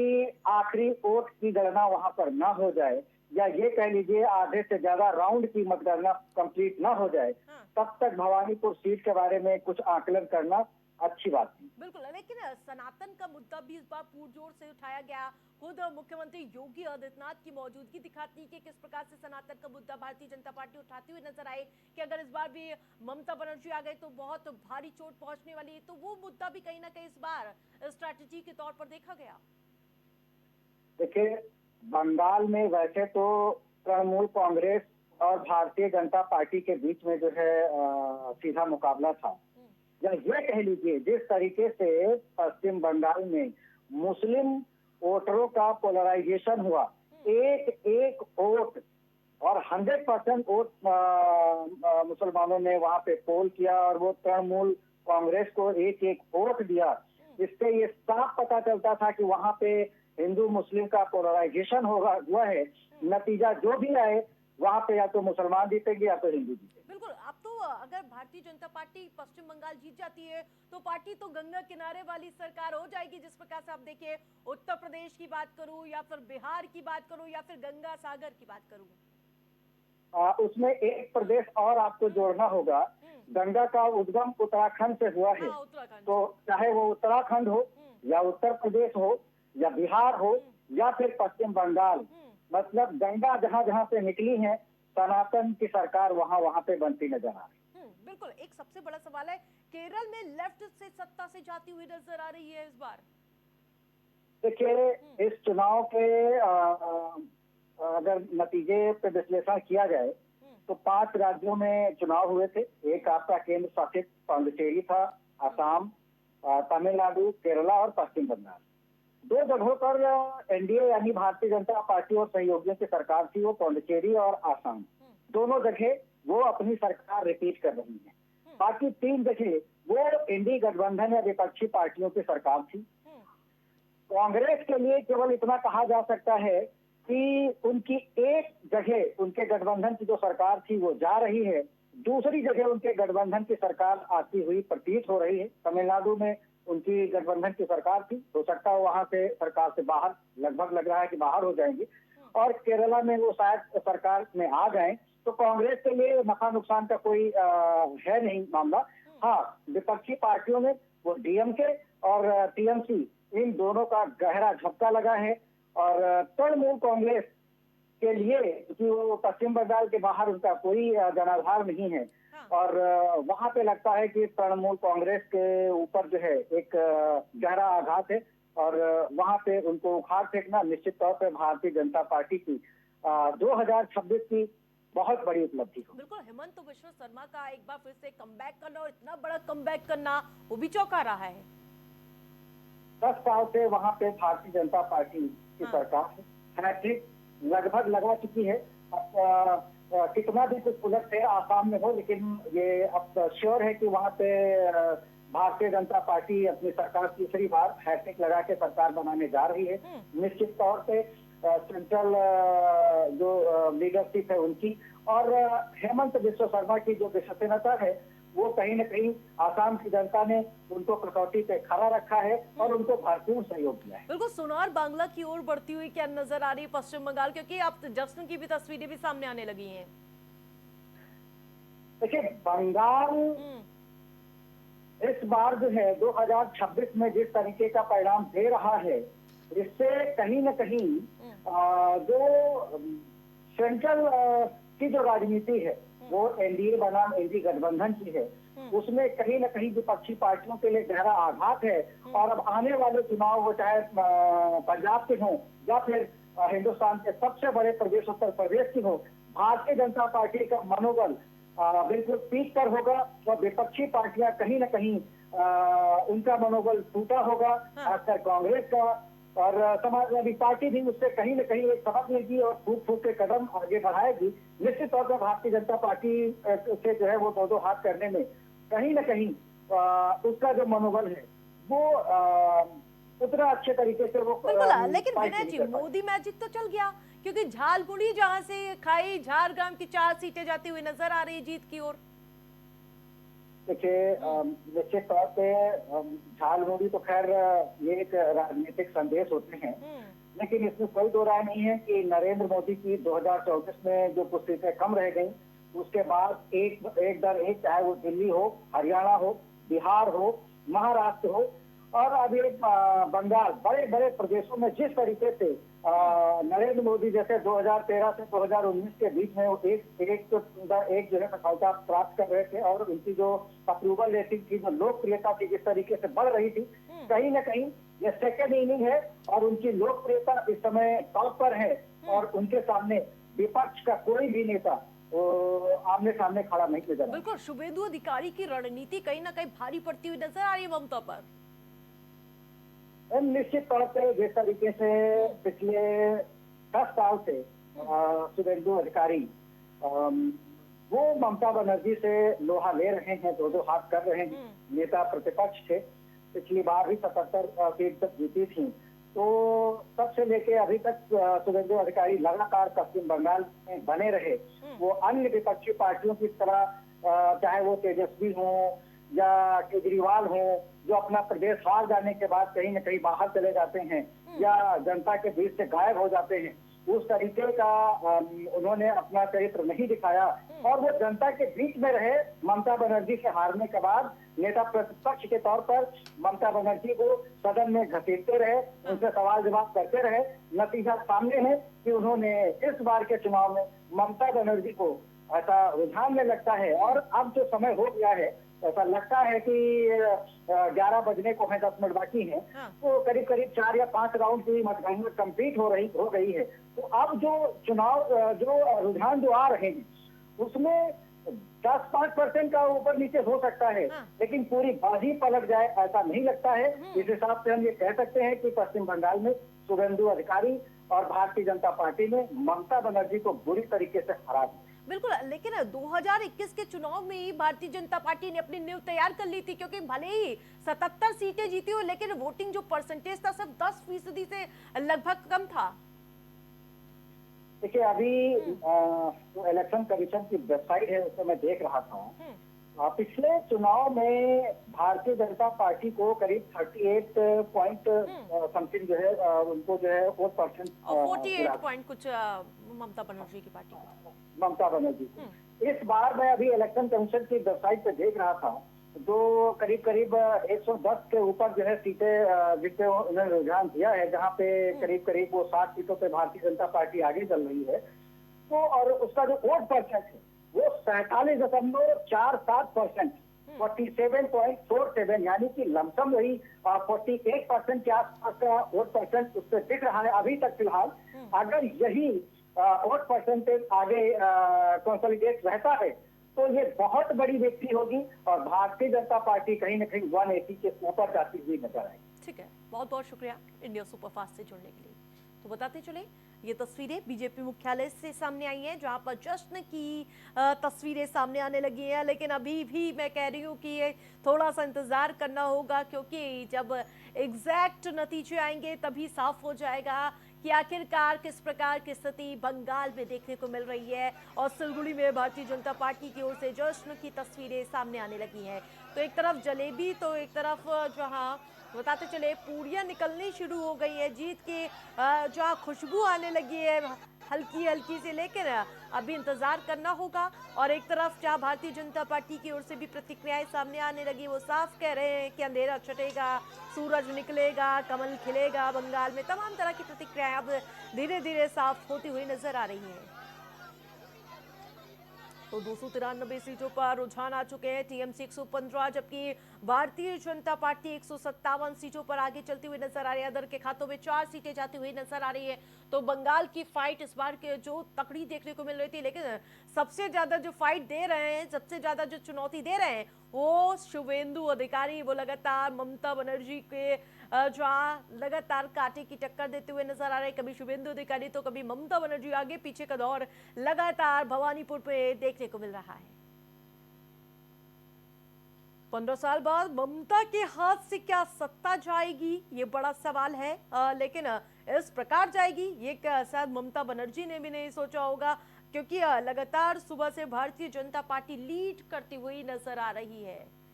M: आखिरी वोट की गणना वहां पर ना हो जाए, या ये कह लीजिए आधे से ज्यादा राउंड की मतगणना कंप्लीट ना हो जाए, तब तक भवानीपुर सीट के बारे में कुछ आकलन करना अच्छी बात नहीं।
A: बिल्कुल, लेकिन सनातन का मुद्दा भी इस बार पुरजोर से उठाया गया। खुद मुख्यमंत्री योगी आदित्यनाथ की मौजूदगी दिखाती है कि किस प्रकार से सनातन का मुद्दा भारतीय जनता पार्टी उठाती हुई नजर आए कि अगर इस बार भी ममता बनर्जी आ गई तो बहुत भारी चोट पहुंचने वाली है। तो वो मुद्दा भी कहीं ना कहीं इस बार स्ट्रैटेजी के तौर पर देखा गया।
M: देखिए, बंगाल में वैसे तो तृणमूल कांग्रेस और भारतीय जनता पार्टी के बीच में जो है सीधा मुकाबला था, या ये कह लीजिए जिस तरीके से पश्चिम बंगाल में मुस्लिम वोटरों का पोलराइजेशन हुआ, एक एक वोट और 100% वोट मुसलमानों ने वहां पे पोल किया और वो तृणमूल कांग्रेस को एक एक वोट दिया। इससे ये साफ पता चलता था कि वहां पे हिंदू मुस्लिम का पोलराइजेशन हुआ है। नतीजा जो भी आए वहां पे या तो मुसलमान जीतेंगे या तो हिंदू जीतेंगे।
A: बिल्कुल। अब तो अगर भारतीय जनता पार्टी पश्चिम बंगाल जीत जाती है तो पार्टी तो गंगा किनारे वाली सरकार हो जाएगी। जिस प्रकार से आप देखिए उत्तर प्रदेश की बात करूं या फिर बिहार की बात करूं या फिर गंगा सागर की बात करूं,
M: उसमें एक प्रदेश और आपको जोड़ना होगा। गंगा का उद्गम उत्तराखंड से हुआ है, तो चाहे वो उत्तराखंड हो या उत्तर प्रदेश हो या बिहार हो या फिर पश्चिम बंगाल, मतलब गंगा जहाँ जहाँ से निकली है सनातन की सरकार वहाँ वहाँ पे बनती नजर आ रही है।
A: बिल्कुल। एक सबसे बड़ा सवाल है, केरल में लेफ्ट से सत्ता से जाती हुई नजर आ रही है इस बार।
M: देखिए, इस चुनाव के अगर नतीजे पे विश्लेषण किया जाए तो 5 राज्यों में चुनाव हुए थे। एक आपका केंद्र शासित पांडिचेरी था, असम, तमिलनाडु, केरला और पश्चिम बंगाल। 2 जगहों पर एनडीए यानी भारतीय जनता पार्टी और सहयोगियों की सरकार थी, वो पांडिचेरी और असम। दोनों जगह वो अपनी सरकार रिपीट कर रही है। बाकी 3 जगह वो इंडी गठबंधन या विपक्षी पार्टियों की सरकार थी। कांग्रेस के लिए केवल इतना कहा जा सकता है कि उनकी एक जगह उनके गठबंधन की जो सरकार थी वो जा रही है, दूसरी जगह उनके गठबंधन की सरकार आती हुई प्रतीत हो रही है। तमिलनाडु में उनकी गठबंधन की सरकार थी, हो सकता है वहां से सरकार से बाहर, लगभग लग रहा है कि बाहर हो जाएंगे, और केरला में वो शायद सरकार में आ गए। तो कांग्रेस के लिए नफा नुकसान का कोई है नहीं मामला। हाँ, विपक्षी पार्टियों में वो डीएमके और टीएमसी, इन दोनों का गहरा झटका लगा है। और तृणमूल कांग्रेस के लिए, क्योंकि वो पश्चिम बंगाल के बाहर उनका कोई जनाधार नहीं है, और वहां पे लगता है कि तृणमूल कांग्रेस के ऊपर जो है एक गहरा आघात है, और वहां पे उनको उखाड़ फेंकना निश्चित तौर पे भारतीय जनता पार्टी की 2026 की बहुत बड़ी उपलब्धि हो।
A: बिल्कुल। हेमंत बिश्व शर्मा का एक बार फिर से कमबैक करना, और इतना बड़ा कमबैक करना, वो भी चौंका रहा है।
M: 10 साल से वहां पे भारतीय जनता पार्टी की सरकार है, हैट्रिक लगभग लगा चुकी है। अब कितना भी कुछ उलट है आसाम में हो, लेकिन ये अब श्योर है कि वहां पे भारतीय जनता पार्टी अपनी सरकार तीसरी बार हैट्रिक लगा के सरकार बनाने जा रही है। निश्चित तौर पे सेंट्रल जो लीडरशिप है उनकी, और हेमंत बिश्व शर्मा की जो विश्वसनीयता है वो कहीं न कहीं आसाम की जनता ने उनको कसौटी पे खड़ा रखा है और उनको भरपूर सहयोग दिया है।
A: बिल्कुल। सोनार बांग्ला की ओर बढ़ती हुई क्या नजर आ रही है पश्चिम बंगाल, क्योंकि अब जश्न की भी तस्वीरें भी सामने आने लगी हैं।
M: देखिए, बंगाल इस बार जो है 2026 में जिस तरीके का परिणाम दे रहा है, इससे कहीं न कहीं जो सेंट्रल की जो राजनीति है वो एनडीए बनाम एनडी गठबंधन की है, उसमें कहीं न कहीं विपक्षी पार्टियों के लिए गहरा आघात है। और अब आने वाले चुनाव वो चाहे पंजाब के हों या फिर हिंदुस्तान के सबसे बड़े प्रदेश उत्तर प्रदेश की हो, भारतीय जनता पार्टी का मनोबल बिल्कुल पीक पर होगा और विपक्षी पार्टियां कहीं न कहीं उनका मनोबल टूटा होगा, खासकर कांग्रेस का। और समाजवादी पार्टी भी उससे कहीं न कहीं एक सबक लेगी और फूक फूक के कदम आगे बढ़ाएगी। निश्चित तौर पर भारतीय जनता पार्टी से जो है वो 2-2 हाथ करने में कहीं न कहीं उसका जो मनोबल है वो उतना अच्छे तरीके से वो।
A: लेकिन विनय जी, मोदी मैजिक तो चल गया, क्योंकि झालमुड़ी जहां से खाई, झारग्राम की 4 सीटें जाती हुई नजर आ रही जीत की ओर।
M: देखिए, निश्चित तौर पे झालमुड़ी तो खैर ये एक राजनीतिक संदेश होते हैं, लेकिन इसमें कोई दो राय नहीं है कि नरेंद्र मोदी की 2024 में जो कुछ सीटें कम रह गई, उसके बाद एक दर एक, चाहे वो दिल्ली हो, हरियाणा हो, बिहार हो, महाराष्ट्र हो और अभी बंगाल, बड़े बड़े प्रदेशों में जिस तरीके से नरेंद्र मोदी जैसे 2013 से 2019 के बीच में वो एक जो है सफलता प्राप्त कर रहे थे और उनकी जो अप्रूवल रेटिंग थी, जो लोकप्रियता थी जिस तरीके से बढ़ रही थी, कहीं न कहीं ये सेकेंड इनिंग है और उनकी लोकप्रियता इस समय टॉप पर है और उनके सामने विपक्ष का कोई भी नेता आमने सामने खड़ा नहीं नजर आया।
A: बिल्कुल, शुभेंदु अधिकारी की रणनीति कहीं ना कहीं भारी पड़ती हुई नजर आ रही है ममता पर।
M: निश्चित तौर पे जिस तरीके से पिछले 10 साल से शुभेंदु अधिकारी वो ममता बनर्जी से लोहा ले रहे हैं, दो हाथ कर रहे हैं। नेता प्रतिपक्ष थे, पिछली बार भी 77 सीट तक जीती थी, तो तब से लेके अभी तक शुभेंदु अधिकारी लगातार पश्चिम बंगाल में बने रहे। वो अन्य विपक्षी पार्टियों की तरह चाहे वो तेजस्वी हो या केजरीवाल हो, जो अपना प्रदेश हार जाने के बाद कहीं न कहीं बाहर चले जाते हैं या जनता के बीच से गायब हो जाते हैं, उस तरीके का उन्होंने अपना चरित्र नहीं दिखाया और वो जनता के बीच में रहे। ममता बनर्जी के हारने के बाद नेता प्रतिपक्ष के तौर पर ममता बनर्जी को सदन में घसीटते रहे, उनसे सवाल जवाब करते रहे। नतीजा सामने है कि उन्होंने इस बार के चुनाव में ममता बनर्जी को ऐसा रुझान में लगता है और अब जो समय हो गया है, ऐसा लगता है कि 11 बजने को है, 10 मिनट बाकी हैं, तो करीब करीब 4 या 5 राउंड की मतगणना कंप्लीट हो गई है। तो अब जो चुनाव जो रुझान जो आ रहे हैं उसमें 10-5% का ऊपर नीचे हो सकता है, लेकिन पूरी बाजी पलट जाए ऐसा नहीं लगता है। इस हिसाब से हम ये कह सकते हैं कि पश्चिम बंगाल में शुभेंदु अधिकारी और भारतीय जनता पार्टी ने ममता बनर्जी को बुरी तरीके से हरा दिया।
A: बिल्कुल, लेकिन 2021 के चुनाव में ही भारतीय जनता पार्टी ने अपनी नींव तैयार कर ली थी, क्योंकि भले ही 77 सीटें जीती हो, लेकिन वोटिंग जो परसेंटेज था सिर्फ 10% से लगभग कम था।
M: देखिए, अभी जो इलेक्शन कमीशन की वेबसाइट है उसमें मैं देख रहा था, पिछले चुनाव में भारतीय जनता पार्टी को करीब 38 पॉइंट समथिंग जो है उनको जो है वोट परसेंट,
A: 48 पॉइंट कुछ ममता बनर्जी की पार्टी को,
M: ममता बनर्जी। इस बार मैं अभी इलेक्शन कमीशन की वेबसाइट पे देख रहा था, जो करीब 110 के ऊपर जो है सीटें जिसपे उन्होंने रुझान दिया है, जहाँ पे करीब वो 60 सीटों पे भारतीय जनता पार्टी आगे चल रही है। तो और उसका जो वोट परसेंट है वो 47.47%, 47.47, यानी कि लमसम वही 48% के आसपास का वोट परसेंट उस पर दिख रहा है अभी तक फिलहाल। अगर यही वोट परसेंटेज आगे कंसोलिडेट रहता है तो ये बहुत बड़ी विक्ट्री होगी और भारतीय जनता पार्टी कहीं न कहीं 180 के ऊपर जाती हुई नजर आएगी।
A: ठीक है, बहुत बहुत शुक्रिया इंडिया सुपरफास्ट से जुड़ने के लिए। तो बताते चले, ये तस्वीरें बीजेपी मुख्यालय से सामने आई हैं, जहां पर जश्न की तस्वीरें सामने आने लगी हैं। लेकिन अभी भी मैं कह रही हूँ कि ये थोड़ा सा इंतजार करना होगा, क्योंकि जब एग्जैक्ट नतीजे आएंगे तभी साफ हो जाएगा कि आखिरकार किस प्रकार की स्थिति बंगाल में देखने को मिल रही है। और सिलगुड़ी में भारतीय जनता पार्टी की ओर से जश्न की तस्वीरें सामने आने लगी हैं। तो एक तरफ जलेबी, तो एक तरफ जहां बताते चले पूड़ियां निकलनी शुरू हो गई है, जीत की जहां खुशबू आने लगी है हल्की हल्की से, लेकिन अभी इंतजार करना होगा। और एक तरफ जहां भारतीय जनता पार्टी की ओर से भी प्रतिक्रियाएं सामने आने लगी, वो साफ कह रहे हैं कि अंधेरा छटेगा, सूरज निकलेगा, कमल खिलेगा बंगाल में। तमाम तरह की प्रतिक्रियाएं अब धीरे धीरे साफ होती हुई नजर आ रही हैं। तो 293 सीटों पर रुझान आ चुके हैं, टीएमसी 115, जबकि भारतीय जनता पार्टी 157 सीटों पर आगे चलती हुई नजर आ रही है। अदर के खातों में 4 सीटें जाती हुई नजर आ रही है। तो बंगाल की फाइट इस बार के जो तकड़ी देखने को मिल रही थी, लेकिन सबसे ज्यादा जो फाइट दे रहे हैं, सबसे ज्यादा जो चुनौती दे रहे हैं, वो शुभेंदु अधिकारी। वो लगातार ममता बनर्जी के जहां लगातार कांटे की टक्कर देते हुए नजर आ रहे हैं। कभी शुभेंदु अधिकारी तो कभी ममता बनर्जी, आगे पीछे का दौर लगातार भवानीपुर पे देखने को मिल रहा है। 15 साल बाद ममता के हाथ से क्या सत्ता जाएगी, ये बड़ा सवाल है। लेकिन इस प्रकार जाएगी ये शायद ममता बनर्जी ने भी नहीं सोचा होगा, क्योंकि लगातार सुबह से भारतीय जनता पार्टी लीड करती हुई नजर आ रही है।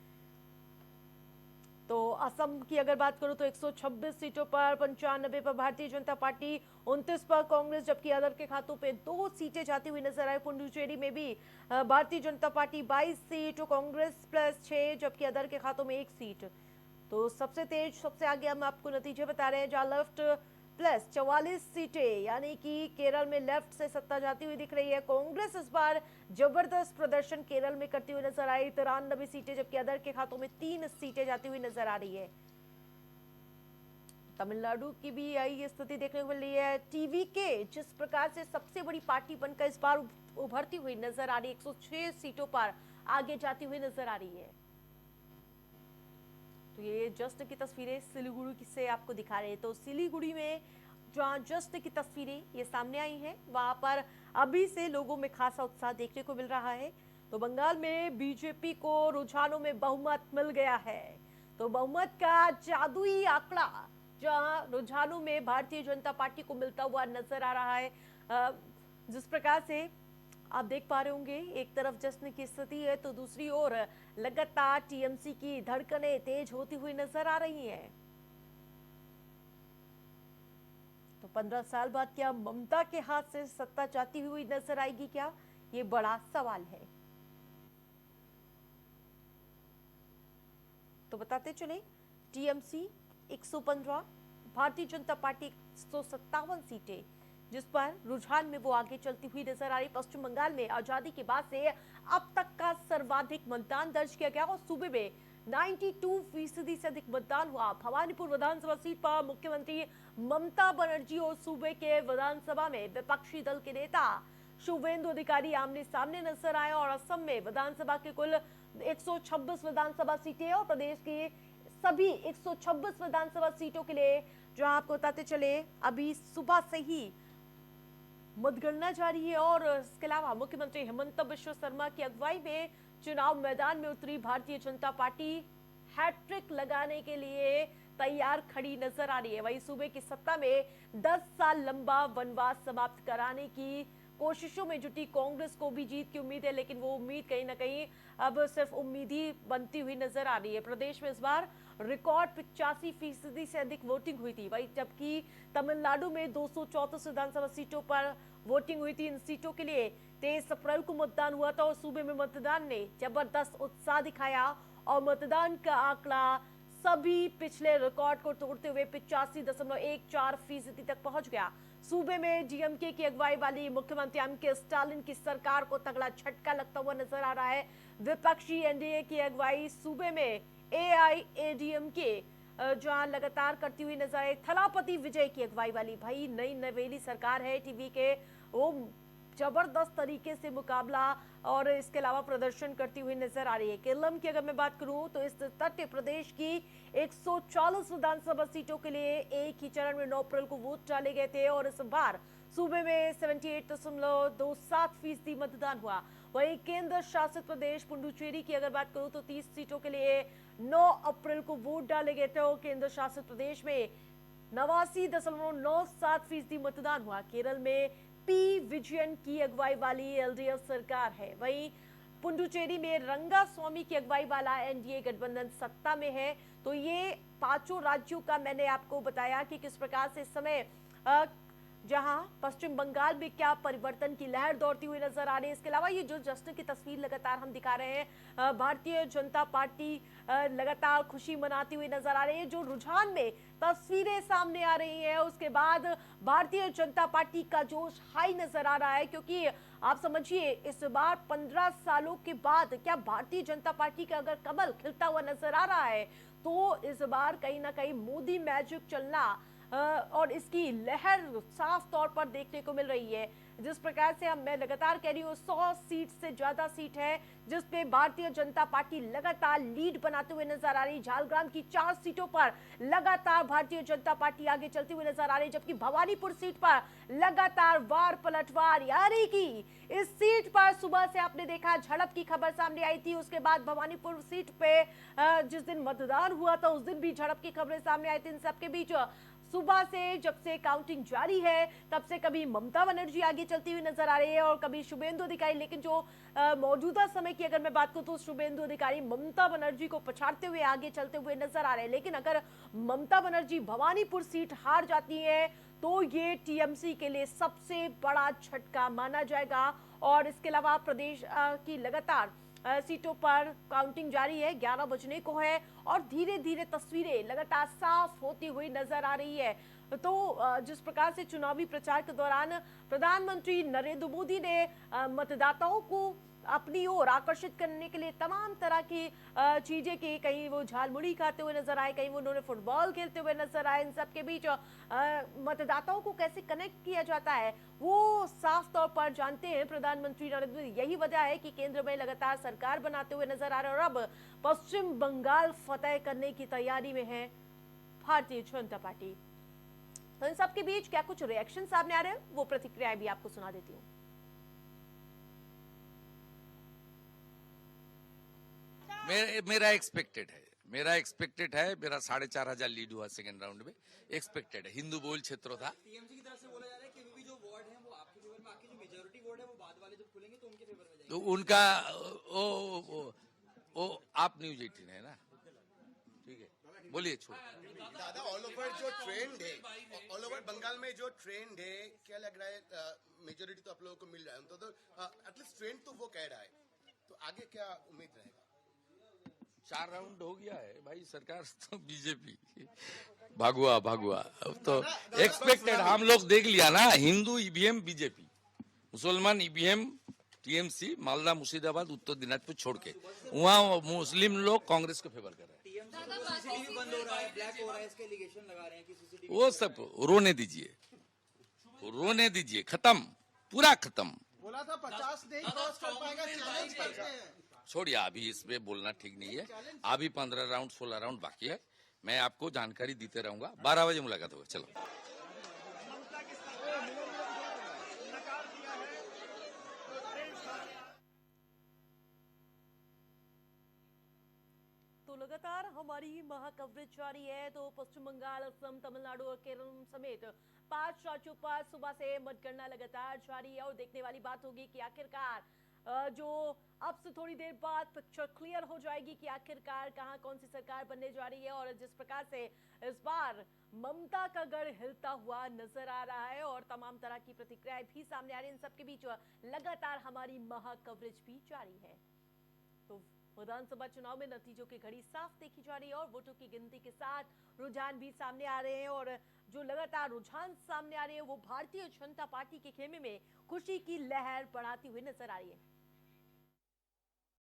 A: तो असम की अगर बात करूं तो 126 सीटों पर 95 पर भारतीय जनता पार्टी, 29 पर कांग्रेस, जबकि अदर के खातों पे 2 सीटें जाती हुई नजर आई। पुडुचेरी में भी भारतीय जनता पार्टी 22 सीट, कांग्रेस +6, जबकि अदर के खातों में 1 सीट। तो सबसे तेज, सबसे आगे हम आपको नतीजे बता रहे हैं, जहां लेफ्ट +44 सीटें, यानी कि केरल में लेफ्ट से सत्ता जाती हुई दिख रही है। कांग्रेस इस बार जबरदस्त प्रदर्शन केरल में करती हुई नजर आई, 93 सीटें, जबकि अदर के खातों में 3 सीटें जाती हुई नजर आ रही है। तमिलनाडु की भी यही स्थिति देखने को मिल रही है। टीवी के जिस प्रकार से सबसे बड़ी पार्टी बनकर इस बार उभरती हुई नजर आ रही, 106 सीटों पर आगे जाती हुई नजर आ रही है। तो ये जस्ट की तस्वीरें सिलीगुड़ी से आपको दिखा रहे हैं। तो सिलीगुड़ी में जहाँ जस्ट की तस्वीरें ये सामने आई हैं, वहां पर अभी से लोगों में खासा उत्साह देखने को मिल रहा है। तो बंगाल में बीजेपी को रुझानों में बहुमत मिल गया है। तो बहुमत का जादुई आंकड़ा जहां रुझानों में भारतीय जनता पार्टी को मिलता हुआ नजर आ रहा है। जिस प्रकार से आप देख पा रहे होंगे, एक तरफ जश्न की स्थिति है तो दूसरी ओर लगातार टीएमसी की धड़कनें तेज होती हुई नजर आ रही हैं। तो 15 साल बाद क्या ममता के हाथ से सत्ता जाती हुई नजर आएगी क्या? ये बड़ा सवाल है। तो बताते चले, टीएमसी 115, भारतीय जनता पार्टी 157 सीटें, जिस पर रुझान में वो आगे चलती हुई नजर आ रही। पश्चिम बंगाल में आजादी के बाद से अब तक का सर्वाधिक मतदान दर्ज किया गया और सूबे में 92% से अधिक मतदान हुआ। भवानीपुर विधानसभा सीट पर मुख्यमंत्री ममता बनर्जी और सूबे के विधानसभा में विपक्षी दल के नेता शुभेंदु अधिकारी आमने सामने नजर आए। और असम में विधानसभा के कुल 126 विधानसभा सीटें और प्रदेश की सभी 126 विधानसभा सीटों के लिए, जो आपको बताते चले, अभी सुबह से ही मतगणना जारी है। और इसके अलावा मुख्यमंत्री हेमंत बिश्व शर्मा की अगुवाई में चुनाव मैदान में उतरी भारतीय जनता पार्टी हैट्रिक लगाने के लिए तैयार खड़ी नजर आ रही है। वहीं सूबे की सत्ता में 10 साल लंबा वनवास समाप्त कराने की कोशिशों में जुटी कांग्रेस को भी जीत की उम्मीद है, लेकिन वो उम्मीद कहीं ना कहीं अब सिर्फ उम्मीद ही बनती हुई नजर आ रही है। प्रदेश में इस बार रिकॉर्ड 85% से अधिक वोटिंग हुई थी, वही जबकि तमिलनाडु में 234 विधानसभा सीटों पर वोटिंग हुई थी। इन सीटों के लिए 23 अप्रैल को मतदान हुआ था और सूबे में मतदान ने जबरदस्त उत्साह दिखाया और मतदान का आंकड़ा सभी पिछले रिकॉर्ड को तोड़ते हुए 85.14% तक पहुंच गया। सूबे में डीएमके की अगुवाई वाली मुख्यमंत्री एमके स्टालिन की सरकार को तगड़ा झटका लगता हुआ नजर आ रहा है। विपक्षी एनडीए की अगुवाई सूबे में एआईएडीएमके जहां लगातार करती हुई नजर आई। थलापति विजय की अगुवाई वाली भाई नई नवेली सरकार है टीवी के, वो जबरदस्त तरीके से मुकाबला और इसके अलावा प्रदर्शन करती हुई नजर आ रही है। केरलम की अगर मैं बात करूं तो इस तटीय प्रदेश की 140 विधानसभा सीटों के लिए एक ही चरण में 9 अप्रैल को वोट डाले गए थे और इस बार सूबे में 78.27% मतदान हुआ। वहीं केंद्र शासित प्रदेश पुडुचेरी की अगर बात करूं तो 30 सीटों के लिए 9 अप्रैल को वोट डाले गए थे और केंद्र शासित प्रदेश में 89.97% मतदान हुआ। केरल में पी विजयन की अगुवाई वाली एलडीएफ सरकार है। वहीं पुडुचेरी में रंगास्वामी की अगुवाई वाला एनडीए गठबंधन सत्ता में है। तो ये पांचों राज्यों का मैंने आपको बताया कि किस प्रकार से इस समय जहां पश्चिम बंगाल में क्या परिवर्तन की लहर दौड़ती हुई नजर आ रही है। इसके अलावा ये जो जश्न की तस्वीर लगातार हम दिखा रहे हैं, भारतीय जनता पार्टी लगातार खुशी मनाती हुई नजर आ रही है। जो रुझान में तस्वीरें सामने आ रही हैं, उसके बाद भारतीय जनता पार्टी का जोश हाई नजर आ रहा है, क्योंकि आप समझिए इस बार 15 सालों के बाद क्या भारतीय जनता पार्टी का अगर कमल खिलता हुआ नजर आ रहा है तो इस बार कहीं ना कहीं मोदी मैजिक चलना और इसकी लहर साफ तौर पर देखने को मिल रही है। जिस प्रकार से मैं लगातार कह रही हूँ 100 सीट से ज्यादा सीट है जिसपे भारतीय जनता पार्टी लगातार लीड बनाते हुए नजर आ रही। झारग्राम की 4 सीटों पर लगातार भारतीय जनता पार्टी आगे चलती हुई नजर आ रही, जबकि भवानीपुर सीट पर लगातार वार पलटवार, यानी कि इस सीट पर सुबह से आपने देखा झड़प की खबर सामने आई थी। उसके बाद भवानीपुर सीट पे जिस दिन मतदान हुआ था उस दिन भी झड़प की खबरें सामने आई थी। इन सबके बीच सुबह से जब से काउंटिंग जारी है तब से कभी ममता बनर्जी आगे चलती हुई नजर आ रही है और कभी शुभेंदु अधिकारी, लेकिन जो मौजूदा समय की अगर मैं बात करूं तो शुभेंदु अधिकारी ममता बनर्जी को पछाड़ते हुए आगे चलते हुए नजर आ रहे हैं। लेकिन अगर ममता बनर्जी भवानीपुर सीट हार जाती है तो ये टीएमसी के लिए सबसे बड़ा झटका माना जाएगा। और इसके अलावा प्रदेश की लगातार सीटों पर काउंटिंग जारी है, 11 बजने को है और धीरे धीरे तस्वीरें लगातार साफ होती हुई नजर आ रही है। तो जिस प्रकार से चुनावी प्रचार के दौरान प्रधानमंत्री नरेंद्र मोदी ने मतदाताओं को अपनी ओर आकर्षित करने के लिए तमाम तरह की चीजें की, कहीं वो झालमुड़ी खाते हुए नजर आए, कहीं वो उन्होंने फुटबॉल खेलते हुए नजर आए। इन सब के बीच मतदाताओं को कैसे कनेक्ट किया जाता है वो साफ तौर पर जानते हैं प्रधानमंत्री नरेंद्र मोदी। यही वजह है कि केंद्र में लगातार सरकार बनाते हुए नजर आ रहे हैं और अब पश्चिम बंगाल फतेह करने की तैयारी में है भारतीय जनता पार्टी। तो इन सब के बीच क्या कुछ रिएक्शन सामने आ रहे हैं, वो प्रतिक्रियाएं भी आपको सुना देती हूँ।
N: मेरा एक्सपेक्टेड है, मेरा 4,500 लीड हुआ सेकंड राउंड में, एक्सपेक्टेड है। हिंदू बोल क्षेत्र था।
O: टीएमसी की तरफ से बोला जा रहा है कि भी जो वार्ड है वो आपके फेवर में, आपकी जो मेजॉरिटी वार्ड है वो बाद वाले जब खुलेंगे तो उनके फेवर में जाएंगे।
N: तो उनका वो आप न्यूज 18 है ना, ठीक है, बोलिए। छोड़
P: दादा, ऑल ओवर जो ट्रेंड है, ऑल ओवर बंगाल में जो ट्रेंड है, क्या लग रहा है मेजोरिटी तो आप लोगों को मिल रहा है, तो एटलीस्ट ट्रेंड तो वो कह रहा है, तो आगे क्या उम्मीद रहेगा?
N: 4 राउंड हो गया है भाई, सरकार तो बीजेपी भागुआ अब तो एक्सपेक्टेड हम लोग देख लिया ना। हिंदू ईवीएम बीजेपी, मुसलमान ईवीएम टीएमसी, मालदा मुर्शिदाबाद उत्तर दिनाजपुर छोड़ के वहाँ मुस्लिम लोग कांग्रेस को फेवर कर रहे हैं।
O: सीसीटीवी बंद हो रहा है, ब्लैक हो रहा है, इसके एलिगेशन लगा रहे हैं कि सीसीटीवी।
N: वो सब रोने दीजिए, खत्म, पूरा खत्म।
K: बोला था 50 नहीं क्रॉस कर पाएगा, चैलेंज करते हैं।
N: छोड़िए, अभी इसमें बोलना ठीक नहीं है। अभी 15 राउंड 16 राउंड बाकी है, मैं आपको जानकारी देते रहूंगा। 12 बजे मुलाकात होगा। चलो।
A: तो लगातार हमारी महा कवरेज जारी है। तो पश्चिम बंगाल, असम, तमिलनाडु और केरल समेत 5 राज्यों पर सुबह से मतगणना लगातार जारी है और देखने वाली बात होगी कि आखिरकार जो अब से थोड़ी देर बाद पिक्चर क्लियर हो जाएगी कि आखिरकार कहां कौन सी सरकार बनने जा रही है। और जिस प्रकार से इस बार ममता का गढ़ हिलता हुआ नजर आ रहा है और तमाम तरह की प्रतिक्रियाएं भी सामने आ रही है, इन सबके बीच लगातार हमारी महा कवरेज भी जारी है। तो विधानसभा चुनाव में नतीजों की घड़ी साफ देखी जा रही है और वोटों की गिनती के साथ रुझान भी सामने आ रहे हैं और जो लगातार रुझान सामने आ रहे हैं वो भारतीय जनता पार्टी के खेमे में खुशी की लहर बढ़ाती हुई नजर आ रही है।